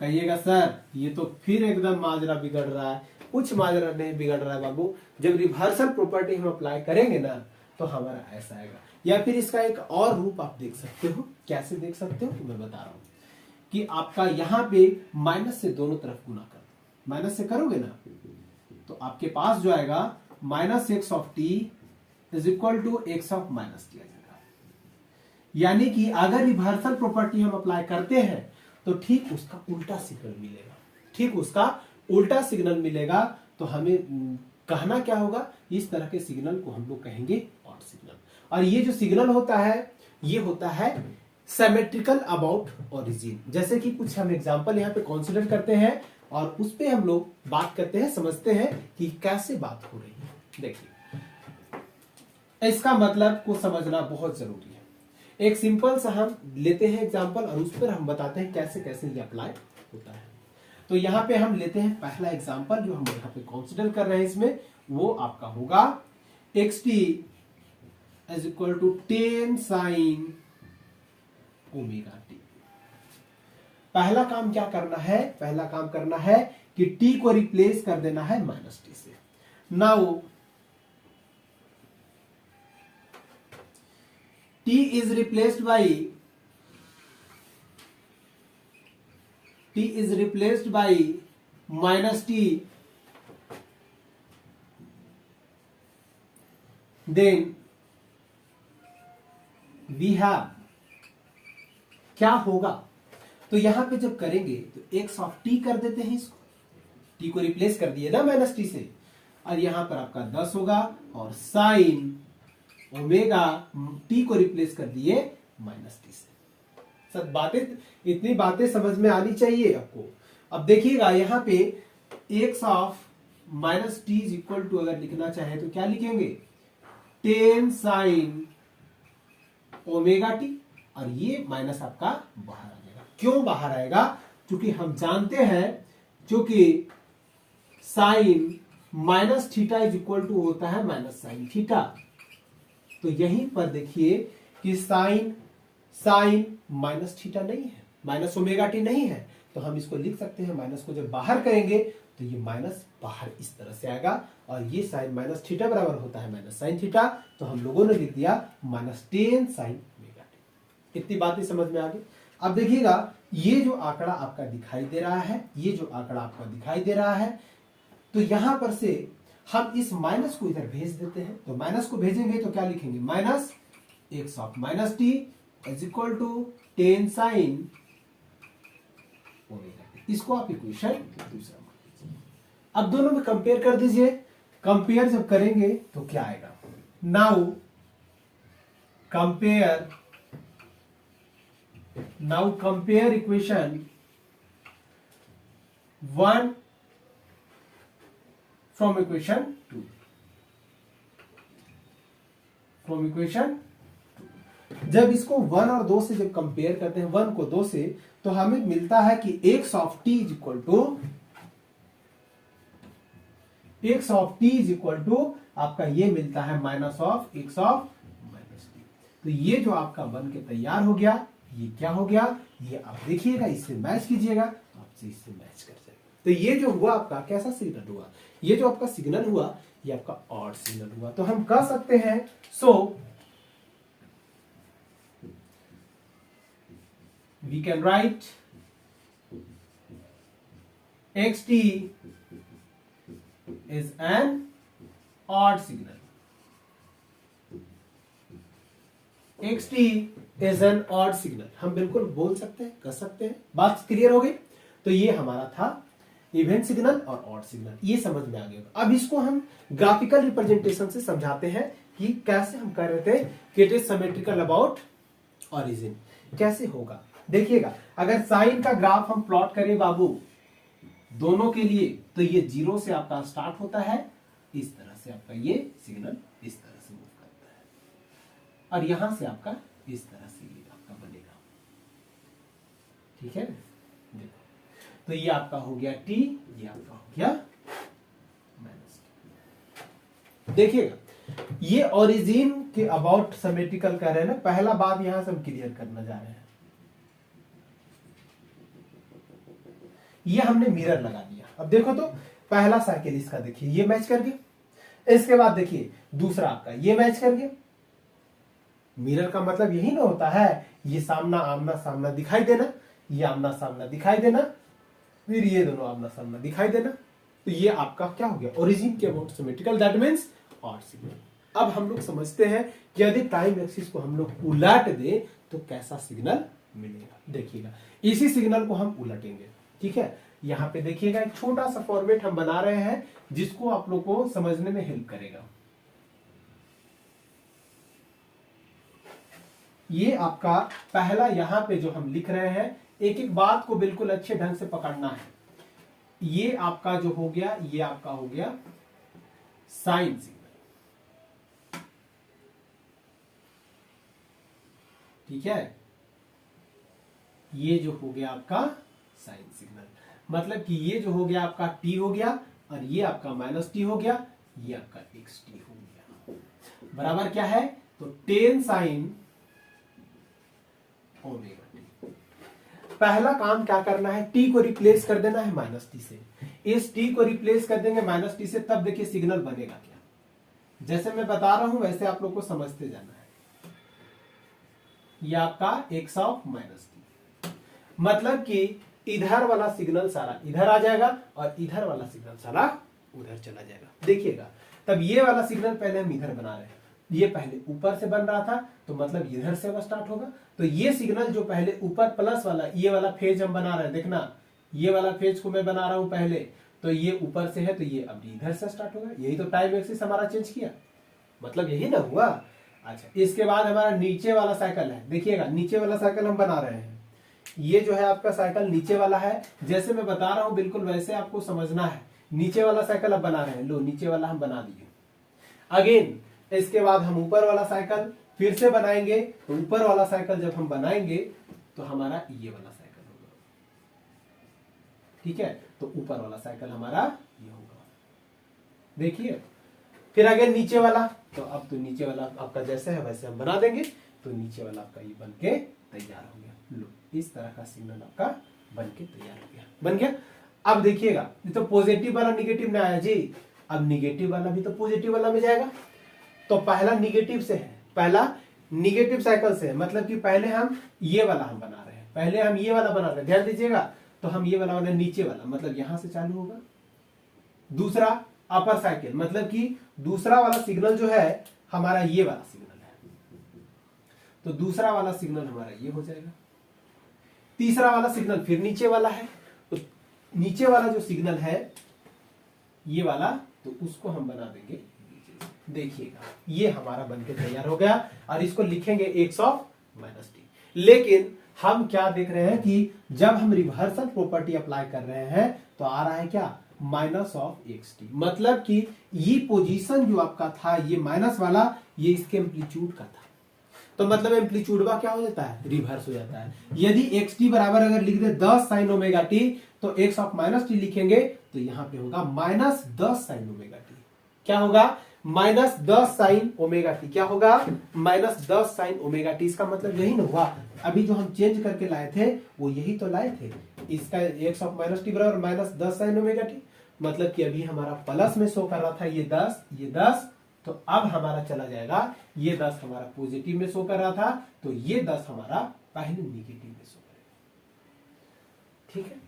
कहिएगा सर ये तो फिर एकदम माजरा बिगड़ रहा है। कुछ माजरा नहीं बिगड़ रहा है बाबू, जब रिवर्सल प्रॉपर्टी हम अप्लाई करेंगे ना तो हमारा ऐसा आएगा। या फिर इसका एक और रूप आप देख सकते हो। कैसे देख सकते हो, मैं बता रहा हूं कि आपका यहां पे माइनस से दोनों तरफ गुना कर दो। माइनस से करोगे ना तो आपके पास जो आएगा minus x of T is equal to x of minus T आ जाएगा। यानी कि अगर रिवर्सल प्रॉपर्टी हम अप्लाई करते हैं तो ठीक उसका उल्टा सिग्नल मिलेगा, ठीक उसका उल्टा सिग्नल मिलेगा। तो हमें कहना क्या होगा, इस तरह के सिग्नल को हम लोग कहेंगे ऑड सिग्नल। और ये जो सिग्नल होता है ये होता है सिमेट्रिकल अबाउट ओरिजिन। जैसे कि कुछ हम एग्जांपल यहाँ पे कंसीडर करते हैं और उस पे हम लोग बात करते हैं, समझते हैं कि कैसे बात हो रही है। देखिए, इसका मतलब को समझना बहुत जरूरी है। एक सिंपल सा हम लेते हैं एग्जांपल और उस पर हम बताते हैं कैसे कैसे ये अप्लाई होता है। तो यहाँ पे हम लेते हैं पहला एग्जांपल जो हम यहाँ पे कंसीडर कर रहे हैं, इसमें वो आपका होगा x t is equal to 10 sine omega t. पहला काम क्या करना है, पहला काम करना है कि टी को रिप्लेस कर देना है माइनस टी से। Now t is replaced by minus t, then we have, क्या होगा, तो यहां पे जब करेंगे तो एक्स ऑफ टी कर देते हैं, इसको टी को रिप्लेस कर दिए ना माइनस टी से, और यहां पर आपका 10 होगा और साइन ओमेगा टी को रिप्लेस कर दिए माइनस टी से। सब बातें, इतनी बातें समझ में आनी चाहिए आपको। अब देखिएगा यहां पे x of minus t is equal to अगर लिखना चाहे तो क्या लिखेंगे, 10 साइन ओमेगा टी, और ये माइनस आपका बाहर आ जाएगा। क्यों बाहर आएगा, क्योंकि हम जानते हैं क्योंकि sine minus theta is equal to होता है माइनस साइन थीटा। तो यहीं पर देखिए कि साइन माइनस थीटा नहीं है, माइनस ओमेगा टी नहीं है, तो हम इसको लिख सकते हैं, माइनस को जब बाहर करेंगे तो ये माइनस बाहर इस तरह से आएगा, और ये साइन माइनस थीटा बराबर होता है माइनस साइन थीटा, तो हम लोगों ने लिख दिया माइनस 10 साइन ओमेगा टी। इतनी बातें समझ में आ गई। अब देखिएगा ये जो आंकड़ा आपका दिखाई दे रहा है, ये जो आंकड़ा आपका दिखाई दे रहा है, तो यहां पर से हम इस माइनस को इधर भेज देते हैं। तो माइनस को भेजेंगे तो क्या लिखेंगे, minus x of minus t is equal to 10 sine omega t. इसको आप इक्वेशन दूसरा मान लीजिए। अब दोनों में कंपेयर कर दीजिए। कंपेयर जब करेंगे तो क्या आएगा, now compare equation 1 from equation 2, जब इसको 1 और 2 से जब कंपेयर करते हैं, 1 को 2 से, तो हमें मिलता है कि x of T is equal to आपका ये मिलता है minus of x of minus t. तो ये जो आपका बन के तैयार हो गया, ये क्या हो गया, ये आप देखिएगा, इससे मैच कीजिएगा तो आपसे इससे मैच कर जाएगा। तो ये जो हुआ आपका कैसा सिग्नल हुआ, ये जो आपका सिग्नल हुआ ये आपका ऑड सिग्नल हुआ। तो हम कह सकते हैं, so we can write xt is an odd signal. xt is an odd signal, हम बिल्कुल बोल सकते हैं, कर सकते हैं। बात क्लियर हो गई। तो ये हमारा था इवेंट सिग्नल और ऑड सिग्नल, ये समझ में आ गया। अब इसको हम ग्राफिकल रिप्रेजेंटेशन से समझाते हैं कि कैसे हम कर रहे थे कि it is symmetrical about origin, कैसे होगा। देखिएगा, अगर साइन का ग्राफ हम प्लॉट करें बाबू दोनों के लिए, तो ये 0 से आपका स्टार्ट होता है, इस तरह से आपका ये सिग्नल इस तरह से मूव करता है, और यहां से आपका इस तरह से ये आपका बनेगा। ठीक है, देखो, तो ये आपका हो गया t, ये आपका हो गया माइनस t। देखिएगा, ये ओरिजिन के अबाउट सिमेट्रिकल कर रहे हैं ना, पहला बात यहां से हम क्लियर करना जा रहे हैं। ये हमने मिरर लगा दिया। अब देखो तो पहला साइकिल इसका देखिए ये मैच कर गया, इसके बाद देखिए दूसरा आपका ये मैच कर गया। मिरर का मतलब यही ना होता है, ये सामना आमना सामना दिखाई देना, ये आमना सामना दिखाई देना, फिर ये दोनों आमना सामना दिखाई देना। तो ये आपका क्या हो गया, ओरिजिन के about symmetrical, that means odd signal. अब हम लोग समझते हैं कि यदि टाइम एक्सिस को हम लोग उलट दे तो कैसा सिग्नल मिलेगा। देखिएगा इसी सिग्नल को हम उलटेंगे, ठीक है। यहाँ पे देखिएगा एक छोटा सा फॉर्मेट हम बना रहे हैं जिसको आप लोग को समझने में हेल्प करेगा। ये आपका पहला यहां पे जो हम लिख रहे हैं, एक एक बात को बिल्कुल अच्छे ढंग से पकड़ना है। ये आपका जो हो गया, ये आपका हो गया साइन सिग्नल, ठीक है। ये जो हो गया आपका साइन सिग्नल, मतलब कि ये जो हो गया आपका टी हो गया और ये आपका माइनस टी हो गया, ये आपका एक्स टी हो गया, बराबर क्या है, तो टेन साइन ओमेगा टी। पहला काम क्या करना है, टी को रिप्लेस कर देना है माइनस टी से। इस टी को रिप्लेस कर देंगे माइनस टी से, तब देखिए सिग्नल बनेगा क्या। जैसे मैं बता रहा हूं वैसे आप लोग को समझते जाना है। ये आपका एक्स ऑफ माइनस टी, मतलब कि इधर वाला सिग्नल सारा इधर आ जाएगा और इधर वाला सिग्नल सारा उधर चला जाएगा। देखिएगा तब ये वाला सिग्नल पहले हम इधर बना रहे हैं, ये पहले ऊपर से बन रहा था तो मतलब इधर से वो स्टार्ट होगा। तो ये सिग्नल जो पहले ऊपर प्लस वाला, ये वाला फेज हम बना रहे हैं, देखना ये वाला फेज को मैं बना रहा हूं पहले, तो ये ऊपर से है तो ये अब इधर से स्टार्ट होगा। यही तो टाइम एक्सिस हमारा चेंज किया, मतलब यही ना हुआ। अच्छा, इसके बाद हमारा नीचे वाला साइकिल है, देखिएगा नीचे वाला साइकिल हम बना रहे हैं। ये जो है आपका साइकिल नीचे वाला है, जैसे मैं बता रहा हूं बिल्कुल वैसे आपको समझना है। नीचे वाला साइकिल अब बना रहे हैं, लो नीचे वाला हम बना दिए। अगेन इसके बाद हम ऊपर वाला साइकिल फिर से बनाएंगे, तो ऊपर वाला साइकिल जब हम बनाएंगे तो हमारा ये वाला साइकिल होगा, ठीक है। तो ऊपर वाला साइकिल हमारा ये होगा, देखिए। फिर अगेन नीचे वाला, तो अब तो नीचे वाला आपका जैसे है वैसे हम बना देंगे, तो नीचे वाला आपका ये बन के तैयार हो गया। लो इस तरह का सिग्नल आपका बन के तैयार हो गया, बन गया। अब देखिएगा ये तो पॉजिटिव वाला निगेटिव में आया जी, अब निगेटिव वाला भी तो पॉजिटिव वाला में जाएगा। तो पहला निगेटिव से है, पहला निगेटिव साइकिल से है, मतलब कि पहले हम ये वाला हम बना रहे हैं, पहले हम ये वाला बना रहे हैं, ध्यान दीजिएगा। तो हम ये वाला नीचे वाला, मतलब यहां से चालू होगा। दूसरा अपर साइकिल, मतलब कि दूसरा वाला सिग्नल जो है हमारा ये वाला सिग्नल है, तो दूसरा वाला सिग्नल हमारा ये हो जाएगा। तीसरा वाला सिग्नल फिर नीचे वाला है, तो नीचे वाला जो सिग्नल है ये वाला, तो उसको हम बना देंगे। देखिएगा ये हमारा बनके तैयार हो गया और इसको लिखेंगे एक्स ऑफ माइनस टी। लेकिन हम क्या देख रहे हैं कि जब हम रिवर्सल प्रॉपर्टी अप्लाई कर रहे हैं तो आ रहा है क्या, माइनस ऑफ एक्स टी, मतलब कि ये पोजीशन जो आपका था ये माइनस वाला, ये इसके एम्पलीट्यूड का था, तो मतलब एम्पलीट्यूड का क्या हो जाता है, रिवर्स हो जाता है। यदि एक्स टी बराबर अगर लिख दे 10 साइन ओमेगा टी, तो एक्स ऑफ माइनस टी लिखेंगे तो यहां पे होगा माइनस 10 साइन ओमेगा टी। क्या होगा, माइनस 10 साइन ओमेगा टी। क्या होगा, माइनस 10 साइन ओमेगा टी। इसका मतलब यही ना हुआ, अभी जो हम चेंज करके लाए थे वो यही तो लाए थे। इसका एक्स ऑफ माइनस टी बराबर माइनस 10 साइन ओमेगा टी, मतलब कि अभी हमारा प्लस में शो कर रहा था ये 10, ये 10, तो अब हमारा चला जाएगा, ये 10 हमारा पॉजिटिव में शो कर रहा था, तो ये 10 हमारा पहले निगेटिव में शो करेगा, ठीक है।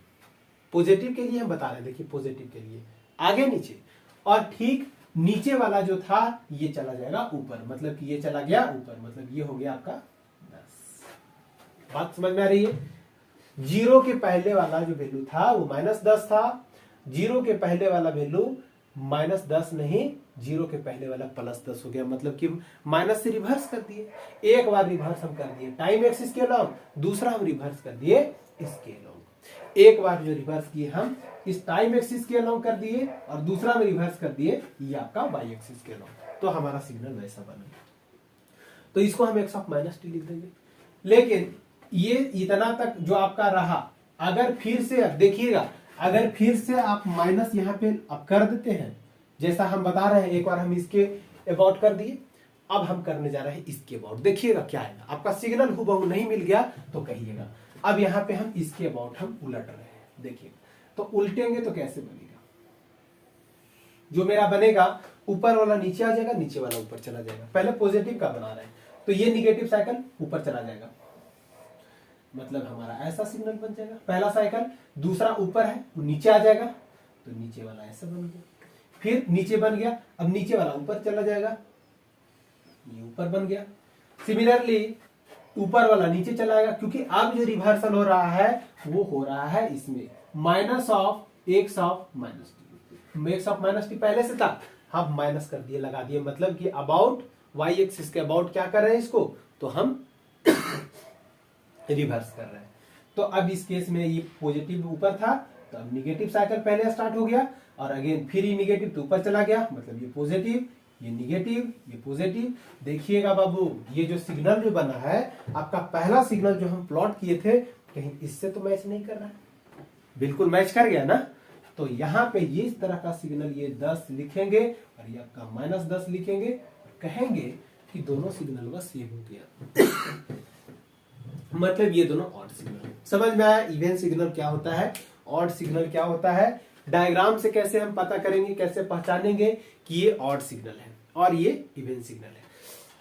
पॉजिटिव के लिए हम बता रहे हैं, देखिए पॉजिटिव के लिए आगे नीचे, और ठीक नीचे वाला जो था ये चला जाएगा ऊपर, मतलब कि ये चला गया ऊपर, मतलब ये हो गया आपका 10। बात समझ में आ रही है। जीरो के पहले वाला जो वैल्यू था वो माइनस 10 था, जीरो के पहले वाला वैल्यू माइनस 10 नहीं, जीरो के पहले वाला प्लस 10 हो गया, मतलब कि माइनस से रिवर्स कर दिए। एक बार रिवर्स हम कर दिए टाइम एक्सिस के अलॉन्ग, दूसरा हम रिवर्स कर दिए इसके अलॉन्ग। एक बार जो रिवर्स किए हम इस टाइम एक्सिस के अलॉन्ग कर दिए और दूसरा में रिवर्स कर दिए ये आपका वाई एक्सिस के अलॉन्ग, तो हमारा सिग्नल वैसा बन गया। तो इसको हम एक्स ऑफ माइनस टी लिख देंगे। लेकिन ये इतना तक जो आपका रहा, अगर फिर से देखिएगा, अगर फिर से आप माइनस यहाँ पे आप कर देते हैं, जैसा हम बता रहे हैं, एक बार हम इसके अबाउट कर दिए, अब हम करने जा रहे हैं इसके अबाउट। देखिएगा क्या है, आपका सिग्नल हुबहू नहीं मिल गया तो कहिएगा। अब यहाँ पे हम इसके अबाउट हम उलट रहे हैं, देखिए तो उल्टेंगे तो कैसे बनेगा, जो मेरा बनेगा ऊपर वाला नीचे आ जाएगा, नीचे वाला ऊपर चला जाएगा। पहले पॉजिटिव का बना रहे हैं तो ये निगेटिव साइकिल ऊपर चला जाएगा, मतलब हमारा ऐसा सिग्नल बन जाएगा पहला साइकिल। दूसरा ऊपर है वो नीचे आ जाएगा, तो नीचे वाला ऐसा बन गया, फिर नीचे बन गया, अब नीचे वाला ऊपर चला जाएगा, ये ऊपर बन गया। सिमिलरली ऊपर वाला नीचे चला जाएगा, क्योंकि अब जो रिवर्सल हो रहा है वो हो रहा है इसमें minus of x of minus T. X of minus T पहले से था, हम माइनस कर दिए, लगा दिए, मतलब कि अबाउट वाई एक्सिस के अबाउट क्या कर रहे हैं इसको, तो हम रिवर्स कर रहे हैं। तो अब इस केस में ये पॉजिटिव ऊपर था, तो अब निगेटिव साइकिल पहले स्टार्ट हो गया, और अगेन फिर ये निगेटिव तो ऊपर चला गया, मतलब ये पॉजिटिव, ये निगेटिव, ये पॉजिटिव। देखिएगा बाबू, ये जो सिग्नल जो बना है आपका पहला सिग्नल जो हम प्लॉट किए थे, कहीं इससे तो मैच नहीं कर रहा है, बिल्कुल मैच कर गया ना। तो यहाँ पे ये इस तरह का सिग्नल ये 10 लिखेंगे और ये आपका -10 लिखेंगे, कहेंगे कि दोनों सिग्नल का सेम हो गया। मतलब ये दोनों ऑड सिग्नल। समझ में आया इवन सिग्नल क्या होता है, ऑड सिग्नल क्या होता है। डायग्राम से कैसे हम पता करेंगे, कैसे पहचानेंगे कि ये ऑड सिग्नल है और ये इवन सिग्नल है।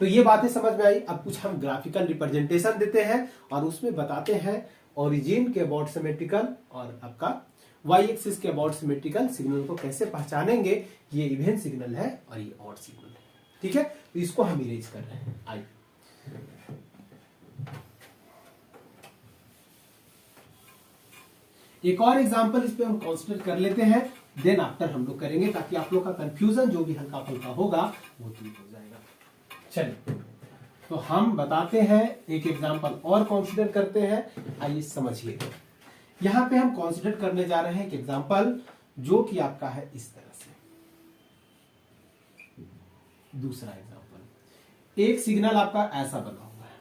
तो ये बातें समझ में आई। अब कुछ हम ग्राफिकल रिप्रेजेंटेशन देते हैं और उसमें बताते हैं ओरिजिन के अबाउट सिमेट्रिकल और आपका वाई एक्सिस के अबाउट सिमेट्रिकल सिग्नल को कैसे पहचानेंगे, ये इवन सिग्नल है और ये ऑड सिग्नल है। ठीक है, तो इसको हम इरेज कर रहे हैं। आइए एक और एग्जांपल इस पे हम कंसीडर कर लेते हैं, देन आफ्टर हम लोग करेंगे, ताकि आप लोग का कंफ्यूजन जो भी हल्का फुल्का होगा वो दूर हो जाएगा। चलिए, तो हम बताते हैं, एक एग्जांपल और कंसीडर करते हैं। आइए समझिए, यहां पे हम कंसीडर करने जा रहे हैं एक एग्जांपल जो कि आपका है इस तरह से। दूसरा एग्जांपल, एक सिग्नल आपका ऐसा बना हुआ है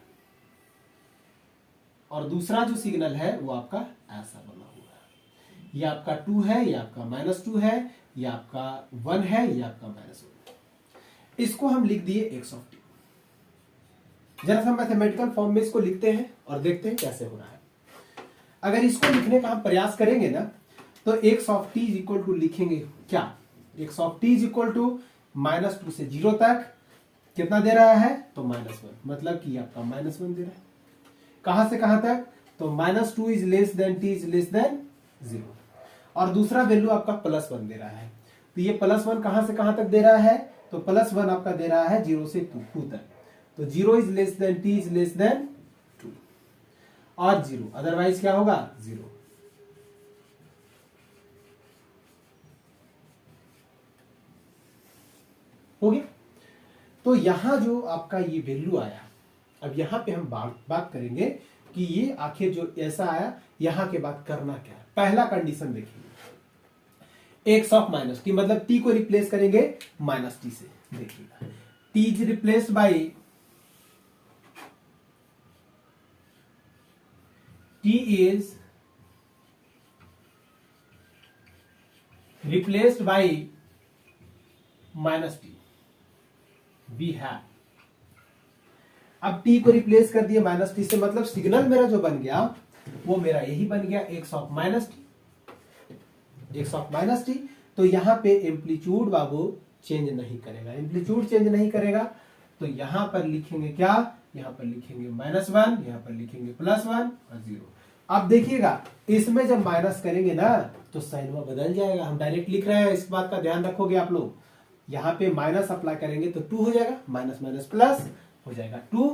और दूसरा जो सिग्नल है वो आपका ऐसा बना हुआ है। ये आपका 2 है, ये आपका -2 है, ये आपका 1 है, ये आपका -1। इसको हम लिख दिए x ऑफ t। जरा सा मैथमेटिकल फॉर्म में इसको लिखते हैं और देखते हैं कैसे हो रहा है। अगर इसको लिखने का हम प्रयास करेंगे ना, तो x of t is equal to लिखेंगे क्या, x of t is equal to -2 से 0 तक कितना दे रहा है, तो -1, मतलब कि आपका -1 दे रहा है। कहां से कहां तक, तो -2 is less than t is less than 0, और दूसरा वैल्यू आपका +1 दे रहा है। तो ये +1 कहां से कहां तक दे रहा है, तो +1 आपका दे रहा है 0 से 2 तक। तो 0 is less than t is less than 2 और 0, अदरवाइज क्या होगा 0। हो गया। तो यहां जो आपका ये वैल्यू आया, अब यहां पे हम बात करेंगे कि ये आखिर जो ऐसा आया, यहां के बाद करना क्या है। पहला कंडीशन देखिए, x ऑफ -t, मतलब t को रिप्लेस करेंगे -t से। देखिएगा, t is replaced by t is replaced by -t। We have, अब t को रिप्लेस कर दिए -t से, मतलब सिग्नल मेरा जो बन गया वो मेरा यही बन गया x ऑफ -t। तो यहां पे एम्पलीट्यूड बाबू चेंज नहीं करेगा, एम्पलीट्यूड चेंज नहीं करेगा। तो यहां पर लिखेंगे क्या, यहां पर लिखेंगे -1, यहां पर लिखेंगे +1 और 0। अब देखिएगा, इसमें जब माइनस करेंगे ना तो साइन में बदल जाएगा। हम डायरेक्ट लिख रहे हैं, इस बात का ध्यान रखोगे आप लोग। यहां पे माइनस अप्लाई करेंगे तो 2 हो जाएगा, माइनस माइनस प्लस हो जाएगा 2।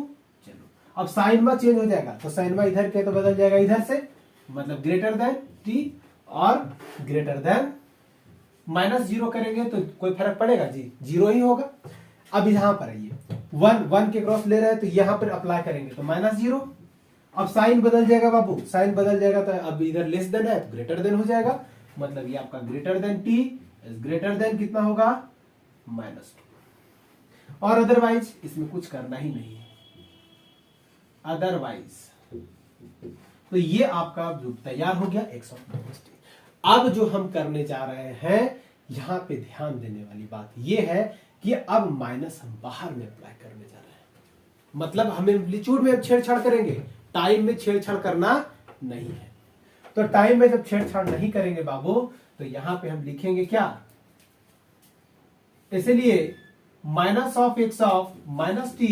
चलो, अब साइन में चेंज हो जाएगा, तो साइन में इधर के तो बदल जाएगा इधर से, मतलब ग्रेटर देन t और ग्रेटर देन -0 करेंगे तो कोई फर्क पड़ेगा जी, 0 ही होगा। अब यहां पर आइए, 1 के क्रॉस ले रहे हैं तो यहां पर अप्लाई करेंगे तो -0। अब साइन बदल जाएगा बाबू, साइन बदल जाएगा तो अब इधर लेस देन है तो ग्रेटर देन हो जाएगा, मतलब ये आपका greater than t greater than कितना होगा -2। और अदरवाइज इसमें कुछ करना ही नहीं है, अदरवाइज। तो ये आपका जो तैयार हो गया x ऑफ -t। अब जो हम करने जा रहे हैं, यहां पे ध्यान देने वाली बात ये है कि अब माइनस हम बाहर में अप्लाई करने जा रहे हैं, मतलब हम एम्पलीट्यूड में छेड़छाड़ करेंगे, टाइम में छेड़छाड़ करना नहीं है। तो टाइम में जब छेड़छाड़ नहीं करेंगे बाबू, तो यहां पे हम लिखेंगे क्या, इसलिए -x of -t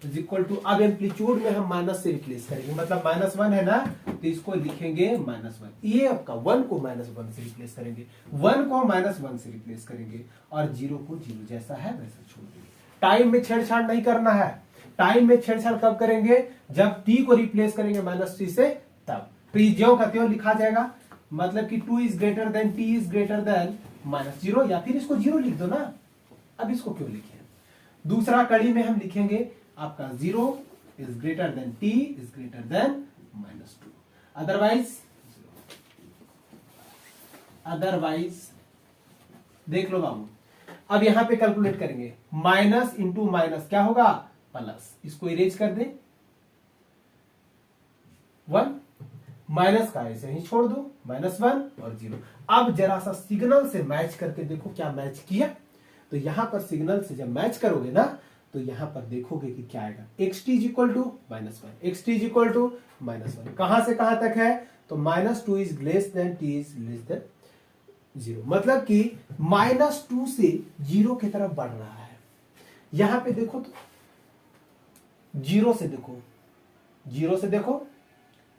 is equal to, अब एम्पलीट्यूड में हम माइनस से रिप्लेस करेंगे, मतलब -1 है ना, तो इसको लिखेंगे -1। ये आपका 1 को -1 से रिप्लेस करेंगे, 1 को -1 से रिप्लेस करेंगे, और 0 को 0 जैसा है वैसा छोड़ देंगे। टाइम में छेड़छाड़ नहीं करना है। टाइम में छेड़छाड़ कब करेंगे? जब t को रिप्लेस करेंगे -3 से, तब। तो ये ज्यों का त्यों लिखा जाएगा, मतलब कि 2 is greater than t is greater than -0, या फिर इसको 0 लिख दो ना। अब इसको क्यों लिखे? दूसरा कड़ी में हम लिखेंगे आपका 0 is greater than t is greater than -2, otherwise देख लो बाबू। अब यहां पे कैलकुलेट करेंगे, माइनस इंटू माइनस क्या होगा? प्लस। इसको इरेज कर दे, 1 माइनस का ऐसे ही छोड़ दो, -1 और 0। अब जरा सा सिग्नल से मैच करके देखो क्या मैच किया। तो यहां पर सिग्नल से जब मैच करोगे ना, तो यहां पर देखोगे कि क्या आएगा, xt is equal to -1, xt is equal to -1। कहां से कहां तक है? तो -2 is less than t is less than 0, मतलब कि -2 से 0 की तरफ बढ़ रहा है। यहां पे देखो तो 0 से देखो, 0 से देखो,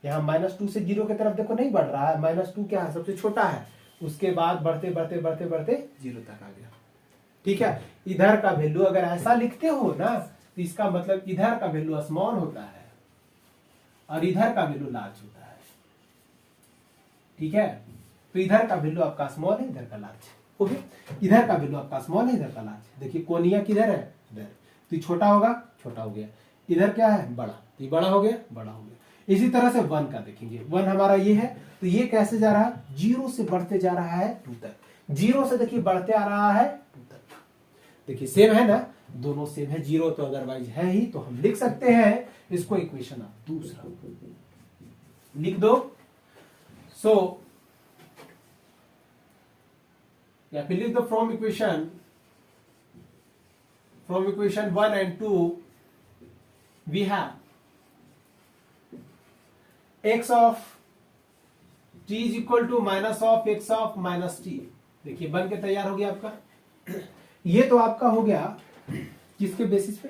यहां -2 से 0 की तरफ देखो, नहीं बढ़ रहा है। -2 क्या है? सबसे छोटा है। उसके बाद बढ़ते बढ़ते बढ़ते बढ़ते 0 तक आ गया। ठीक है, इधर का वैल्यू अगर ऐसा लिखते हो ना, तो इसका मतलब इधर का वैल्यू स्मॉल होता है और इधर का वैल्यू लार्ज होता है। ठीक है, तो इधर का वैल्यू आपका स्मॉल है, इधर का लार्ज है। ओके, इधर का वैल्यू आपका स्मॉल है, इधर का लार्ज है। देखिए कोनिया किधर है? इधर। तो ये छोटा होगा, छोटा हो गया। इधर क्या है? बड़ा। तो ये बड़ा हो गया, बड़ा हो गया। इसी तरह से 1 का देखेंगे, 1 हमारा ये है, तो ये कैसे जा रहा है? 0 से बढ़ते जा रहा है 2 तक। 0 से देखिए बढ़ते आ रहा है 2 तक। देखिए सेम है ना, दोनों सेम है। 0 तो अदरवाइज है ही, तो हम लिख सकते हैं इसको इक्वेशन आप दूसरा लिख दो। सो या फिर लिख दो from equation 1 and 2 we have x of t is equal to minus of x of minus t। देखिए बन के तैयार हो गया आपका। ये तो आपका हो गया किसके बेसिस पे?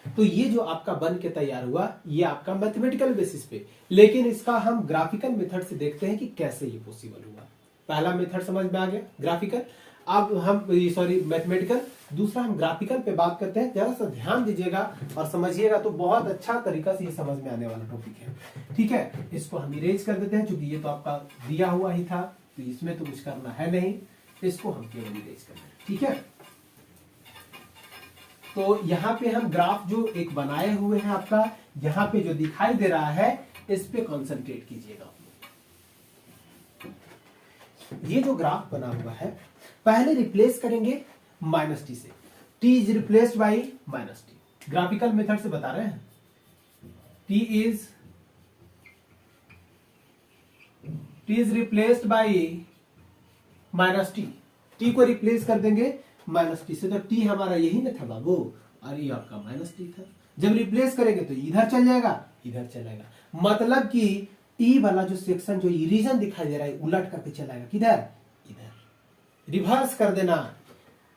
तो ये जो आपका बन के तैयार हुआ, ये आपका मैथमेटिकल बेसिस पे। लेकिन इसका हम ग्राफिकल मेथड से देखते हैं कि कैसे ये पॉसिबल हुआ। पहला मेथड समझ में आ गया, ग्राफिकल। अब हम मैथमेटिकल। दूसरा हम ग्राफिकल पे बात करते हैं। जरा सा ध्यान दीजिएगा और समझिएगा, तो बहुत अच्छा तरीका से ये समझ में आने वाला टॉपिक है। ठीक है, इसको हम इरेज कर देते हैं, क्योंकि ये तो आपका दिया हुआ ही था, तो इसमें तो कुछ करना है नहीं। इसको हम केवल इरेज कर दें। ठीक है, तो यहां पे हम ग्राफ जो एक बनाए हुए हैं आपका, यहां पे जो दिखाई दे रहा है, इस पे कॉन्सेंट्रेट कीजिएगा। ये जो ग्राफ बना हुआ है, पहले रिप्लेस करेंगे -t से। t is replaced by -t। Graphical method से बता रहे हैं। t is replaced by -t। t को रिप्लेस कर देंगे -t से, तो t हमारा यही ना था बाबू, और ये आपका -t था। जब रिप्लेस करेंगे तो इधर चल जाएगा, इधर चलेगा। मतलब कि t वाला जो सेक्शन, जो रीजन दिखाई दे रहा है, उलट करके चलाएगा। किधर? इधर। रिवर्स कर देना।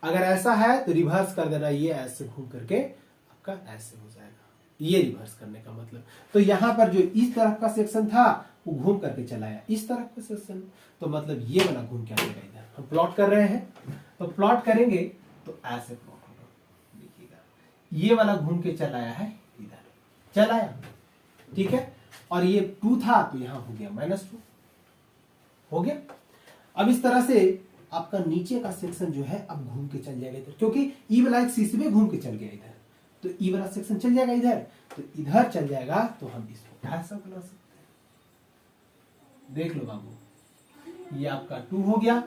अगर ऐसा है तो रिवर्स कर देना, ये ऐसे घूम करके आपका ऐसे हो जाएगा। ये रिवर्स करने का मतलब। तो यहां पर जो इस तरफ का सेक्शन था, वो घूम करके चलाया इस तरफ का सेक्शन, तो मतलब ये वाला घूम के आएगा इधर। हम प्लॉट कर रहे हैं, तो प्लॉट करेंगे तो ऐसे प्लॉट होगा। देखिएगा, ये वाला घूम के चलाया है, इधर चलाया। ठीक है, और ये 2 था, तो यहां हो गया -2 हो गया। अब इस तरह से आपका नीचे का सेक्शन जो है, अब घूम के चल जाएगा इधर, क्योंकि ई वाला एक शीशे में घूम के चल गया इधर, तो ई वाला सेक्शन चल जाएगा इधर, तो इधर चल जाएगा। तो हम इसको ऐसा बना सकते हैं। देख लो बाबू, ये आपका 2 हो गया,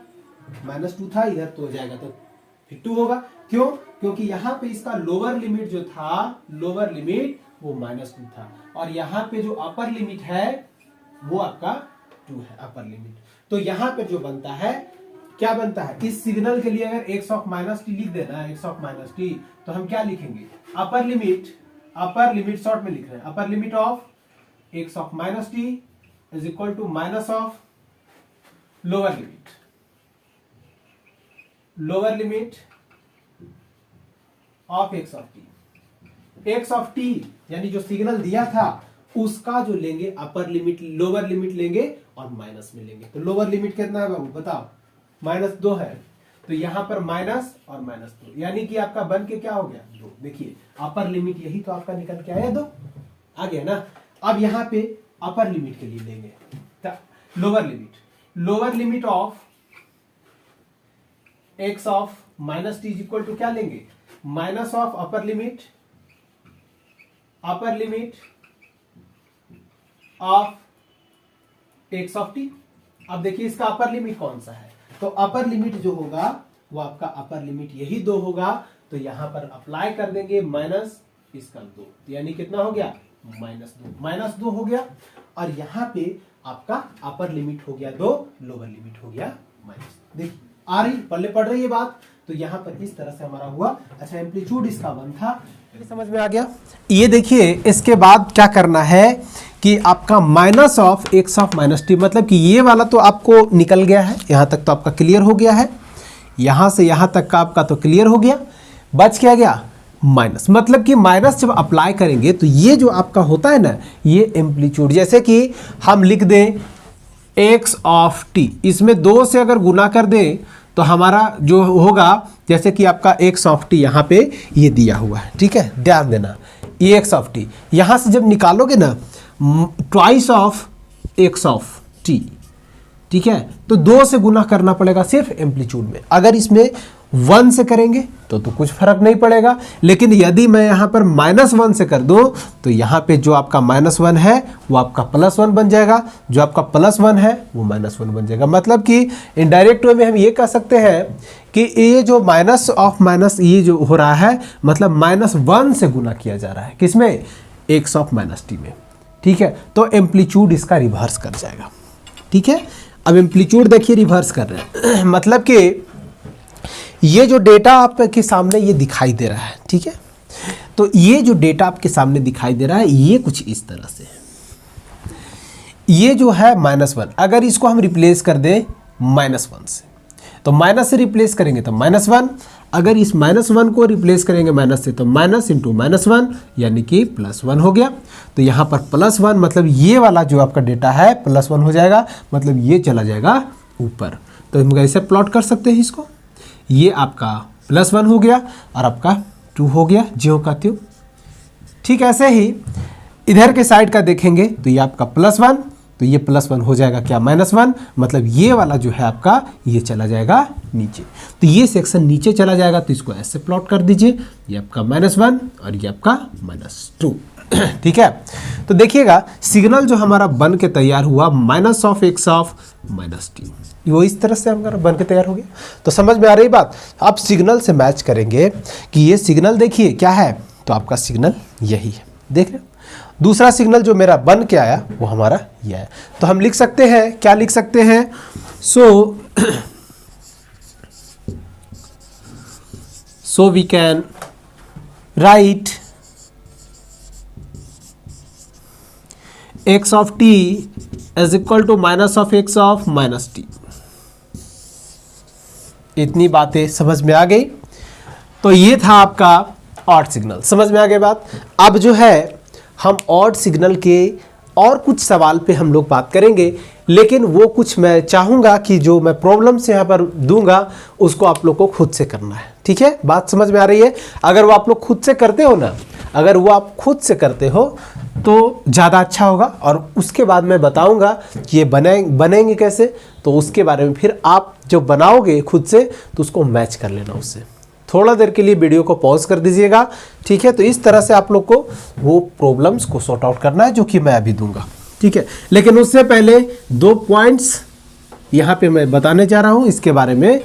-2 था इधर, तो हो जाएगा, तो फिर 2 होगा। क्यों? क्योंकि यहां पे इसका लोअर लिमिट जो था, लोअर लिमिट वो -2 था, और यहां पे जो अपर लिमिट है वो आपका 2 है, अपर लिमिट। तो यहां पे जो बनता है, क्या बनता है? इस सिग्नल के लिए अगर x ऑफ -t लिख देना है, x ऑफ -t, तो हम क्या लिखेंगे? अपर लिमिट शॉर्ट में लिख रहे हैं, upper limit of x of -t is equal to minus of lower limit of x of t। X of t यानी जो सिग्नल दिया था उसका जो लेंगे अपर लिमिट लोअर लिमिट लेंगे और माइनस में लेंगे। तो लोअर लिमिट कितना है बाबू बताओ, -2 है, तो यहां पर माइनस और -2 यानी कि आपका बन के क्या हो गया 2। देखिए अपर लिमिट यही तो आपका निकल के आया 2 आ गया ना। अब यहां पे अपर लिमिट के लिए लेंगे lower limit of x of minus t is equal to क्या लेंगे, minus of upper limit of x of t. अब देखिए इसका अपर लिमिट कौन सा है, तो अपर लिमिट जो होगा वो आपका अपर लिमिट यही 2 होगा, तो यहां पर अप्लाई कर देंगे माइनस इसका 2, यानी कितना हो गया -2 हो गया। और यहां पे आपका अपर लिमिट हो गया 2, लोअर लिमिट हो गया माइनस। देखिए आ रही पल्ले पड़ रही है बात। तो यहां पर इस तरह से हमारा हुआ। अच्छा एम्पलीट्यूड इसका 1 था, समझ में आ गया। ये देखिए इसके बाद क्या करना है कि आपका minus of x of minus T, मतलब कि ये वाला तो आपको निकल गया है, यहां तक तो आपका क्लियर हो गया है, यहां से यहां तक का आपका तो क्लियर हो गया। बच क्या गया माइनस, मतलब कि माइनस जब अप्लाई करेंगे तो ये जो आपका होता है ना ये एम्पलीट्यूड, जैसे कि हम लिख दें एक्स ऑफ टी, इसमें 2 से अगर गुना कर दें तो हमारा जो होगा जैसे कि आपका एक्स ऑफ टी यहाँ पे ये दिया हुआ है, ठीक है, ध्यान देना ये एक्स ऑफ टी यहाँ से जब निकालोगे ना twice of x of T, ठीक है, तो 2 से गुना करना पड़ेगा सिर्फ एम्पलीट्यूड में। अगर इसमें 1 से करेंगे तो कुछ फर्क नहीं पड़ेगा, लेकिन यदि मैं यहाँ पर -1 से कर दूं तो यहाँ पे जो आपका -1 है वो आपका +1 बन जाएगा, जो आपका +1 है वो -1 बन जाएगा। मतलब कि इनडायरेक्ट वे में हम ये कह सकते हैं कि ये जो माइनस ऑफ माइनस ये जो हो रहा है मतलब -1 से गुना किया जा रहा है, किसमें, एक्स ऑफ माइनस टी में, ठीक है। तो एम्पलीट्यूड इसका रिवर्स कर जाएगा, ठीक है। अब एम्पलीट्यूड देखिए रिवर्स कर रहे हैं मतलब कि ये जो डेटा आपके सामने ये दिखाई दे रहा है, ठीक है, तो ये जो डेटा आपके सामने दिखाई दे रहा है ये कुछ इस तरह से है। ये जो है -1, अगर इसको हम रिप्लेस कर दें -1 से, तो माइनस से रिप्लेस करेंगे तो -1, अगर इस -1 को रिप्लेस करेंगे माइनस से तो माइनस इंटू -1 यानी कि +1 हो गया। तो यहाँ पर +1 मतलब ये वाला जो आपका डेटा है +1 हो जाएगा, मतलब ये चला जाएगा ऊपर। तो हम कैसे प्लॉट कर सकते हैं इसको, ये आपका +1 हो गया और आपका 2 हो गया ज्यों का त्यों। ठीक ऐसे ही इधर के साइड का देखेंगे तो ये आपका +1, तो ये +1 हो जाएगा क्या -1, मतलब ये वाला जो है आपका ये चला जाएगा नीचे, तो ये सेक्शन नीचे चला जाएगा। तो इसको ऐसे प्लॉट कर दीजिए, ये आपका -1 और ये आपका -2 ठीक है। तो देखिएगा सिग्नल जो हमारा बन के तैयार हुआ minus of x of minus T, वो इस तरह से हमारा बन के तैयार हो गया। तो समझ में आ रही बात। आप सिग्नल से मैच करेंगे कि ये सिग्नल देखिए क्या है, तो आपका सिग्नल यही है, देख रहे हो। दूसरा सिग्नल जो मेरा बन के आया वो हमारा यह है। तो हम लिख सकते हैं, क्या लिख सकते हैं, so we can write x of t is equal to minus of x of minus t. इतनी बातें समझ में आ गई। तो ये था आपका ऑड सिग्नल, समझ में आ गई बात। अब जो है हम ऑड सिग्नल के और कुछ सवाल पे हम लोग बात करेंगे, लेकिन वो कुछ मैं चाहूँगा कि जो मैं प्रॉब्लम्स यहाँ पर दूंगा उसको आप लोग को खुद से करना है, ठीक है। बात समझ में आ रही है। अगर वो आप लोग खुद से करते हो ना, अगर वो आप खुद से करते हो तो ज़्यादा अच्छा होगा। और उसके बाद मैं बताऊंगा कि ये बनेंगे कैसे, तो उसके बारे में फिर आप जो बनाओगे खुद से तो उसको मैच कर लेना उससे। थोड़ा देर के लिए वीडियो को पॉज कर दीजिएगा, ठीक है। तो इस तरह से आप लोग को वो प्रॉब्लम्स को सॉर्ट आउट करना है जो कि मैं अभी दूंगा, ठीक है। लेकिन उससे पहले 2 पॉइंट्स यहाँ पे मैं बताने जा रहा हूँ, इसके बारे में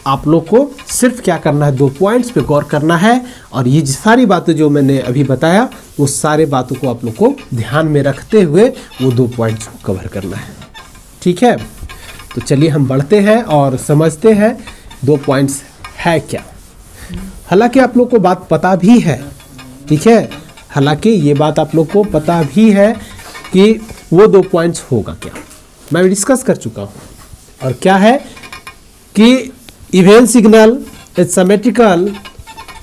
आप लोग को सिर्फ क्या करना है, 2 पॉइंट्स पे गौर करना है। और ये सारी बातें जो मैंने अभी बताया वो सारे बातों को आप लोग को ध्यान में रखते हुए वो 2 पॉइंट्स को कवर करना है, ठीक है। तो चलिए हम बढ़ते हैं और समझते हैं 2 पॉइंट्स है क्या। हालांकि आप लोग को बात पता भी है, ठीक है, हालांकि ये बात आप लोग को पता भी है कि वो 2 पॉइंट्स होगा क्या, मैं डिस्कस कर चुका हूँ। और क्या है कि even signal is symmetrical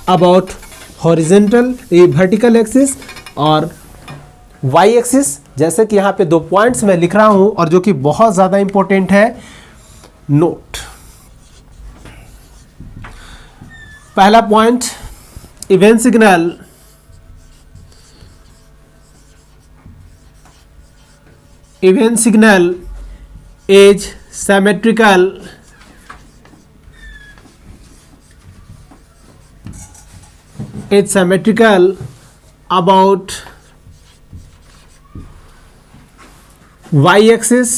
about horizontal ये वर्टिकल एक्सिस और वाई एक्सिस। जैसे कि यहाँ पे 2 पॉइंट्स मैं लिख रहा हूं और जो कि बहुत ज़्यादा इंपॉर्टेंट है, नोट। पहला point, event signal is symmetrical about y axis,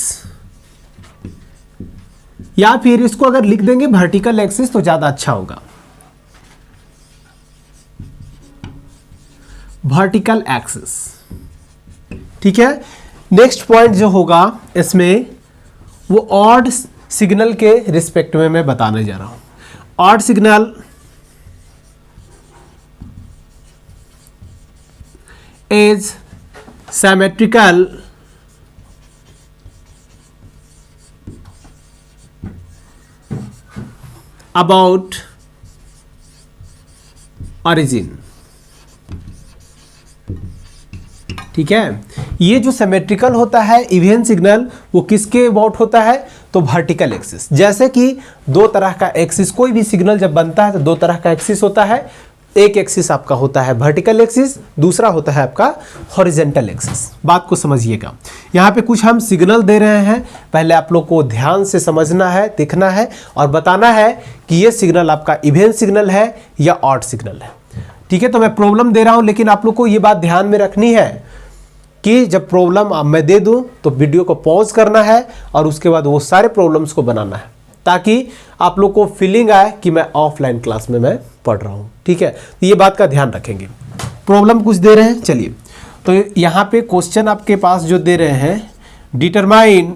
या फिर इसको अगर लिख देंगे वर्टिकल एक्सिस तो ज्यादा अच्छा होगा, वर्टिकल एक्सिस। ठीक है। नेक्स्ट पॉइंट जो होगा इसमें वो ऑड सिग्नल के रिस्पेक्ट में मैं बताने जा रहा हूं। Odd signal is symmetrical about origin. ठीक है। ये जो सिमेट्रिकल होता है इवेंट सिग्नल, वो किसके अबाउट होता है, तो वर्टिकल एक्सिस। जैसे कि 2 तरह का एक्सिस, कोई भी सिग्नल जब बनता है तो 2 तरह का एक्सिस होता है। एक एक्सिस आपका होता है वर्टिकल एक्सिस, दूसरा होता है आपका हॉरिजेंटल एक्सिस। बात को समझिएगा। यहाँ पे कुछ हम सिग्नल दे रहे हैं, पहले आप लोग को ध्यान से समझना है, देखना है और बताना है कि ये सिग्नल आपका इवेंट सिग्नल है या ऑड सिग्नल है। ठीक है। तो मैं प्रॉब्लम दे रहा हूँ, लेकिन आप लोग को ये बात ध्यान में रखनी है कि जब प्रॉब्लम मैं दे दूं तो वीडियो को पॉज करना है और उसके बाद वो सारे प्रॉब्लम्स को बनाना है, ताकि आप लोग को फीलिंग आए कि मैं ऑफलाइन क्लास में मैं पढ़ रहा हूं। ठीक है। तो ये बात का ध्यान रखेंगे। प्रॉब्लम कुछ दे रहे हैं, चलिए। तो यहाँ पे क्वेश्चन आपके पास जो दे रहे हैं, determine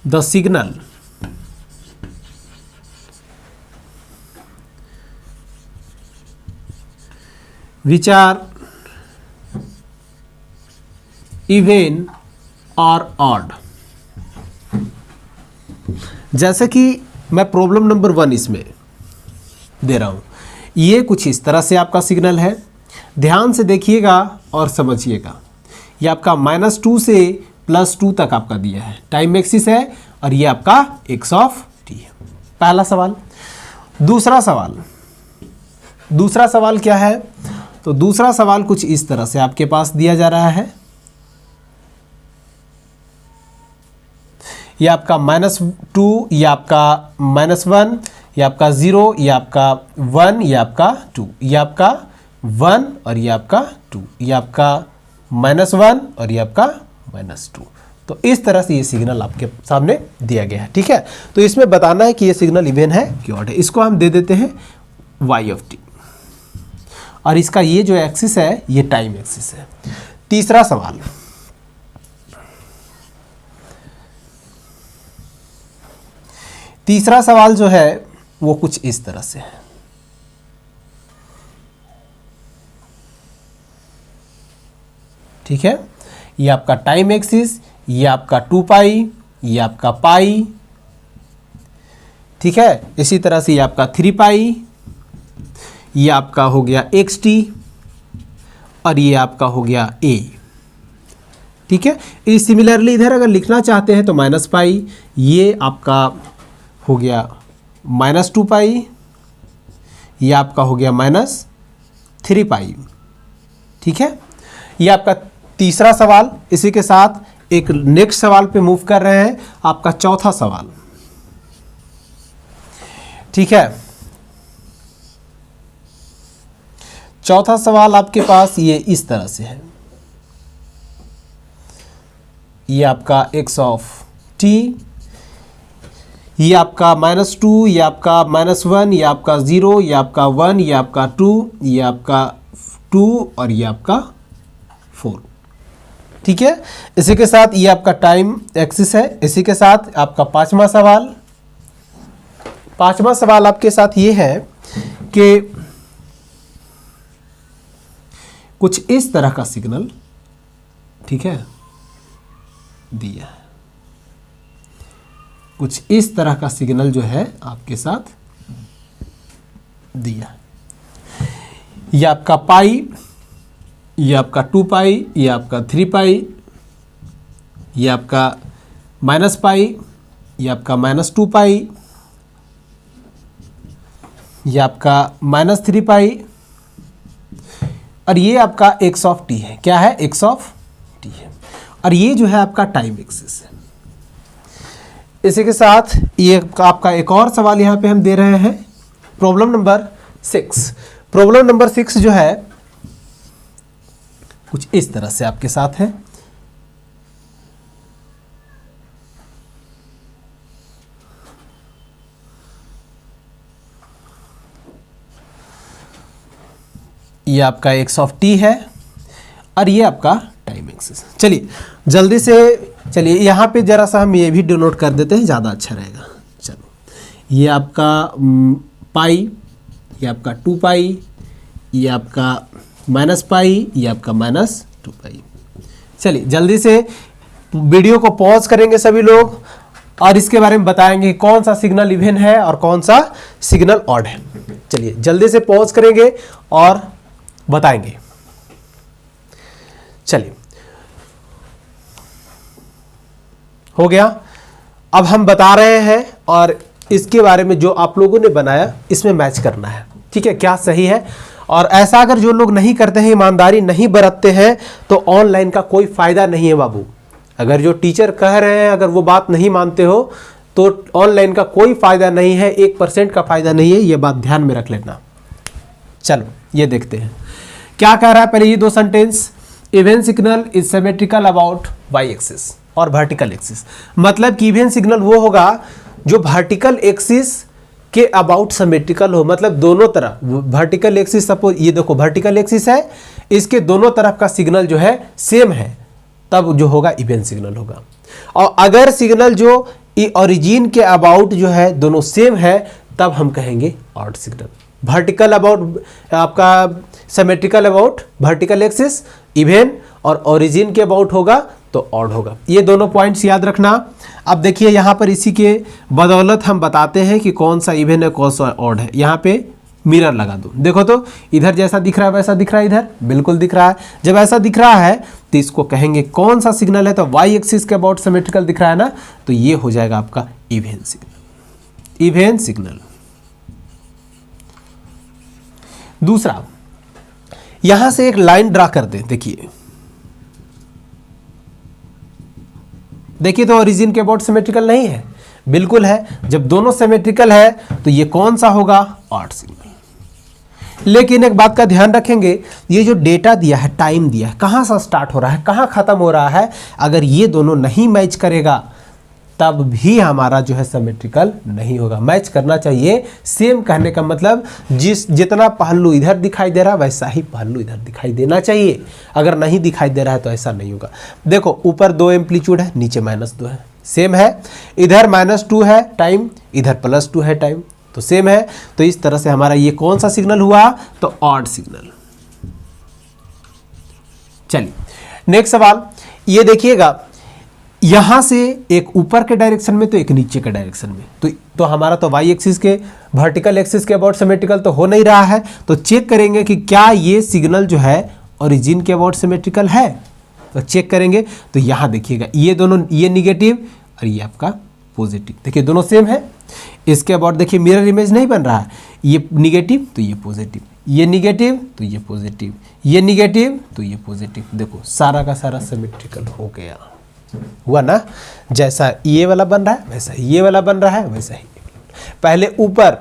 the signal which are even or odd। जैसे कि मैं प्रॉब्लम नंबर 1 इसमें दे रहा हूं, ये कुछ इस तरह से आपका सिग्नल है। ध्यान से देखिएगा और समझिएगा। ये आपका -2 से +2 तक आपका दिया है, टाइम एक्सिस है, और ये आपका x ऑफ t है। पहला सवाल। दूसरा सवाल क्या है, तो दूसरा सवाल कुछ इस तरह से आपके पास दिया जा रहा है। ये आपका -2, ये आपका -1, ये आपका 0, ये आपका 1, ये आपका 2, ये आपका 1 और ये आपका 2, ये आपका -1 और ये आपका -2। तो इस तरह से ये सिग्नल आपके सामने दिया गया है। ठीक है। तो इसमें बताना है कि ये सिग्नल इवन है कि ऑड है। इसको हम दे देते हैं y ऑफ t, और इसका ये जो एक्सिस है ये टाइम एक्सिस है। तीसरा सवाल जो है वो कुछ इस तरह से है। ठीक है। ये आपका टाइम एक्सिस, ये आपका 2 पाई, ये आपका पाई। ठीक है। इसी तरह से ये आपका 3 पाई, ये आपका हो गया xt, और ये आपका हो गया a। ठीक है। इस सिमिलरली इधर अगर लिखना चाहते हैं तो -पाई, ये आपका हो गया -2 पाई, ये आपका हो गया -3 पाई। ठीक है। ये आपका तीसरा सवाल। इसी के साथ एक नेक्स्ट सवाल पे मूव कर रहे हैं, आपका चौथा सवाल। ठीक है। चौथा सवाल आपके पास ये इस तरह से है। ये आपका x ऑफ t, ये आपका -2, ये आपका -1, ये आपका 0, ये आपका 1, ये आपका 2, ये आपका 2 और ये आपका 4। ठीक है। इसी के साथ ये आपका टाइम एक्सिस है। इसी के साथ आपका पांचवा सवाल आपके साथ ये है कि कुछ इस तरह का सिग्नल। ठीक है। दिया है, कुछ इस तरह का सिग्नल जो है आपके साथ दिया है। ये आपका पाई, ये आपका 2 पाई, ये आपका 3 पाई, ये आपका माइनस पाई, ये आपका -2 पाई, ये आपका -3 पाई, और ये आपका x ऑफ t है। क्या है? x ऑफ t है। और ये जो है आपका टाइम एक्सिस है। इसी के साथ ये आपका एक और सवाल यहाँ पे हम दे रहे हैं, प्रॉब्लम नंबर 6। प्रॉब्लम नंबर 6 जो है कुछ इस तरह से आपके साथ है। ये आपका x ऑफ t है और ये आपका टाइम एक्सिस। चलिए जल्दी से, चलिए यहाँ पे जरा सा हम ये भी डिनोट कर देते हैं, ज़्यादा अच्छा रहेगा। चलो, ये आपका पाई, ये आपका 2 पाई, ये आपका -पाई, ये आपका -2 पाई। चलिए जल्दी से वीडियो को पॉज करेंगे सभी लोग और इसके बारे में बताएंगे कौन सा सिग्नल इवन है और कौन सा सिग्नल ऑड है। चलिए जल्दी से पॉज करेंगे और बताएंगे। चलिए हो गया। अब हम बता रहे हैं और इसके बारे में जो आप लोगों ने बनाया इसमें मैच करना है, ठीक है, क्या सही है। और ऐसा अगर जो लोग नहीं करते हैं, ईमानदारी नहीं बरतते हैं, तो ऑनलाइन का कोई फायदा नहीं है बाबू। अगर जो टीचर कह रहे हैं अगर वो बात नहीं मानते हो तो ऑनलाइन का कोई फायदा नहीं है, 1% का फायदा नहीं है, ये बात ध्यान में रख लेना। चलो ये देखते हैं क्या कह रहा है। पहले ये 2 sentence, even signal is symmetrical about y axis और वर्टिकल एक्सिस। मतलब कि इवन सिग्नल वो होगा जो वर्टिकल एक्सिस के अबाउट सिमेट्रिकल हो, मतलब दोनों तरफ वर्टिकल एक्सिस, सपोज ये देखो वर्टिकल एक्सिस है, इसके दोनों तरफ का सिग्नल जो है सेम है, तब जो होगा इवन सिग्नल होगा। और अगर सिग्नल जो ओरिजिन के अबाउट जो है दोनों सेम है, तब हम कहेंगे ऑड सिग्नल। वर्टिकल अबाउट आपका symmetrical about vertical axis even, और ओरिजिन के अबाउट होगा तो ऑड होगा। ये दोनों पॉइंट्स याद रखना। अब देखिए यहाँ पर इसी के बदौलत हम बताते हैं कि कौन सा इवन है कौन सा ऑड है। यहाँ पे मिरर लगा दो, देखो तो इधर जैसा दिख रहा है वैसा दिख रहा है, इधर बिल्कुल दिख रहा है। जब ऐसा दिख रहा है तो इसको कहेंगे कौन सा सिग्नल है, तो वाई एक्सिस के अबाउट सिमेट्रिकल दिख रहा है ना, तो ये हो जाएगा आपका इवन सिग्नल। Even signal. दूसरा, यहां से एक लाइन ड्रा कर दें। देखिए देखिए तो ओरिजिन के अबाउट सिमेट्रिकल नहीं है, बिल्कुल है। जब दोनों सिमेट्रिकल है तो ये कौन सा होगा, ऑड सिग्नल। लेकिन एक बात का ध्यान रखेंगे, ये जो डेटा दिया है, टाइम दिया है, कहां से स्टार्ट हो रहा है कहां खत्म हो रहा है, अगर ये दोनों नहीं मैच करेगा तब भी हमारा जो है सिमेट्रिकल नहीं होगा। मैच करना चाहिए। सेम कहने का मतलब जितना पहलू इधर दिखाई दे रहा है वैसा ही पहलू इधर दिखाई देना चाहिए। अगर नहीं दिखाई दे रहा है तो ऐसा नहीं होगा। देखो ऊपर 2 एम्पलीट्यूड है, नीचे -2 है, सेम है। इधर -2 है टाइम, इधर +2 है टाइम, तो सेम है। तो इस तरह से हमारा ये कौन सा सिग्नल हुआ, तो ऑड सिग्नल। चलिए नेक्स्ट सवाल ये देखिएगा, यहां से एक ऊपर के डायरेक्शन में तो एक नीचे के डायरेक्शन में, तो हमारा तो वाई एक्सिस के वर्टिकल एक्सिस के अबाउट सिमेट्रिकल तो हो नहीं रहा है। तो चेक करेंगे कि क्या ये सिग्नल जो है ओरिजिन के अबाउट सिमेट्रिकल है, तो चेक करेंगे। तो यहां देखिएगा ये दोनों, ये निगेटिव और ये आपका पॉजिटिव, देखिए दोनों सेम है। इसके अबाउट देखिए मिरर इमेज नहीं बन रहा है, ये निगेटिव तो ये पॉजिटिव, ये निगेटिव तो ये पॉजिटिव, ये निगेटिव तो ये पॉजिटिव। देखो सारा का सारा सिमेट्रिकल हो गया, हुआ ना। जैसा ये वाला बन रहा है वैसा ही ये वाला बन रहा है, वैसा ही पहले ऊपर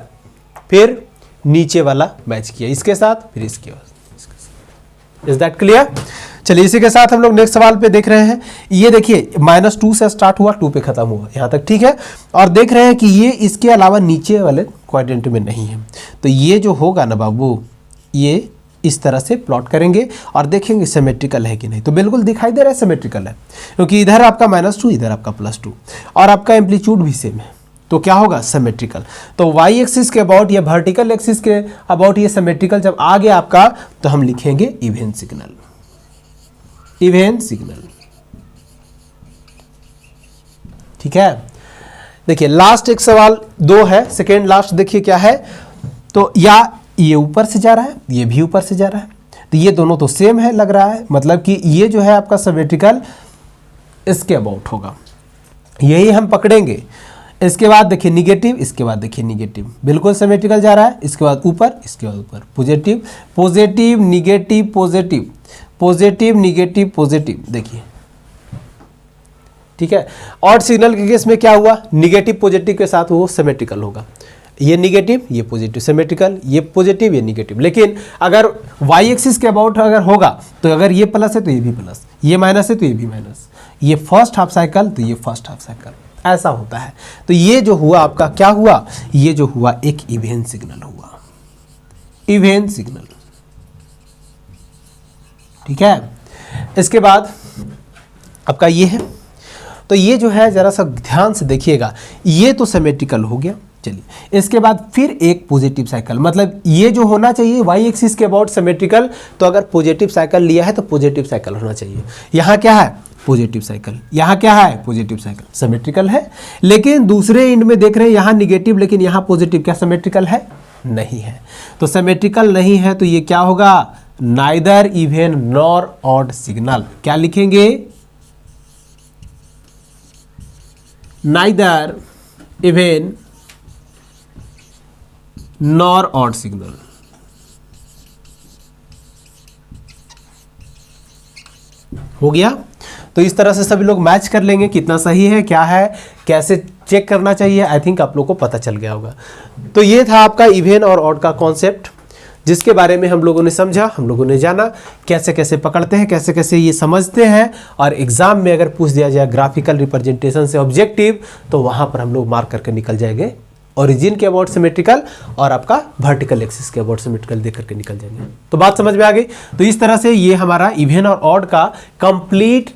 फिर नीचे वाला मैच किया इसके साथ, फिर इसके साथ। Is that clear? चलिए इसी के साथ हम लोग नेक्स्ट सवाल पे देख रहे हैं। ये देखिए -2 से स्टार्ट हुआ, 2 पे खत्म हुआ, यहां तक ठीक है। और देख रहे हैं कि ये इसके अलावा नीचे वाले क्वाड्रेंट में नहीं है, तो ये जो होगा ना बाबू, ये इस तरह से प्लॉट करेंगे और देखेंगे सिमेट्रिकल है कि नहीं। तो बिल्कुल दिखाई दे रहा है सिमेट्रिकल है, क्योंकि इधर आपका -2 इधर आपका +2 और आपका एम्पलीट्यूड भी सेम है, तो क्या होगा, सिमेट्रिकल। तो वाई एक्सिस के अबाउट या वर्टिकल एक्सिस के अबाउट ये सिमेट्रिकल जब आ गया आपका, तो हम लिखेंगे इवन सिग्नल। Even signal. ठीक है, देखिए लास्ट एक सवाल 2 है, सेकेंड लास्ट देखिए क्या है, तो या ये ऊपर से जा रहा है, ये भी ऊपर से जा रहा है, तो ये दोनों तो सेम है लग रहा है, मतलब कि ये जो है आपका सिमेट्रिकल इसके अबाउट होगा, यही हम पकड़ेंगे। इसके बाद देखिए निगेटिव, इसके बाद देखिए निगेटिव, बिल्कुल सिमेट्रिकल जा रहा है, इसके बाद ऊपर, इसके बाद ऊपर, positive positive negative positive, positive negative positive, देखिए ठीक है। ऑड सिग्नल के केस में क्या हुआ, निगेटिव पॉजिटिव के साथ वो सिमेट्रिकल होगा, ये निगेटिव ये पॉजिटिव सिमेट्रिकल, ये पॉजिटिव ये निगेटिव। लेकिन अगर वाई एक्सिस के अबाउट अगर होगा तो अगर ये प्लस है तो ये भी प्लस, ये माइनस है तो ये भी माइनस, ये फर्स्ट हाफ साइकिल तो ये फर्स्ट हाफ साइकिल, ऐसा होता है। तो ये जो हुआ आपका क्या हुआ, ये जो हुआ एक इवेंट सिग्नल हुआ, इवेंट सिग्नल, ठीक है। इसके बाद आपका ये है, तो ये जो है जरा सा ध्यान से देखिएगा, ये तो सिमेट्रिकल हो गया। चलिए इसके बाद फिर एक पॉजिटिव साइकिल, मतलब ये जो होना चाहिए वाई एक्सिस के अबाउट सिमेट्रिकल, तो अगर पॉजिटिव साइकिल लिया है तो पॉजिटिव साइकिल होना चाहिए। यहाँ क्या है, पॉजिटिव साइकिल, यहाँ क्या है, पॉजिटिव साइकिल, सिमेट्रिकल है। लेकिन दूसरे एंड में देख रहे हैं यहाँ निगेटिव, लेकिन यहाँ पॉजिटिव, क्या सिमेट्रिकल है, नहीं है। तो सिमेट्रिकल नहीं है तो ये क्या होगा, neither even nor odd signal. क्या लिखेंगे, neither even nor odd signal. हो गया। तो इस तरह से सभी लोग मैच कर लेंगे कितना सही है, क्या है, कैसे चेक करना चाहिए। आई थिंक आप लोग को पता चल गया होगा। तो ये था आपका इवन और ऑड का कॉन्सेप्ट, जिसके बारे में हम लोगों ने समझा, हम लोगों ने जाना कैसे कैसे पकड़ते हैं, कैसे कैसे ये समझते हैं। और एग्जाम में अगर पूछ दिया जाए ग्राफिकल रिप्रेजेंटेशन से ऑब्जेक्टिव, तो वहां पर हम लोग मार्क करके निकल जाएंगे, ओरिजिन के अबाउट सिमेट्रिकल और आपका वर्टिकल एक्सिस के अबाउट सिमेट्रिकल देख करके निकल जाएंगे। तो बात समझ में आ गई। तो इस तरह से ये हमारा इवन और ऑड का कंप्लीट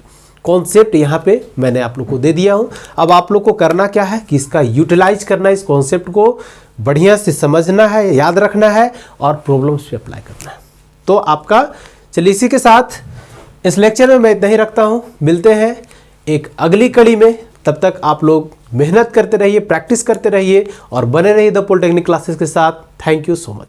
कॉन्सेप्ट यहाँ पे मैंने आप लोग को दे दिया हूँ। अब आप लोग को करना क्या है कि इसका यूटिलाइज करना है, इस कॉन्सेप्ट को बढ़िया से समझना है, याद रखना है और प्रॉब्लम्स पे अप्लाई करना है। तो आपका चलिए इसी के साथ इस लेक्चर में मैं इतना ही रखता हूँ। मिलते हैं एक अगली कड़ी में, तब तक आप लोग मेहनत करते रहिए, प्रैक्टिस करते रहिए और बने रहिए द पॉलिटेक्निक क्लासेस के साथ। Thank you so much.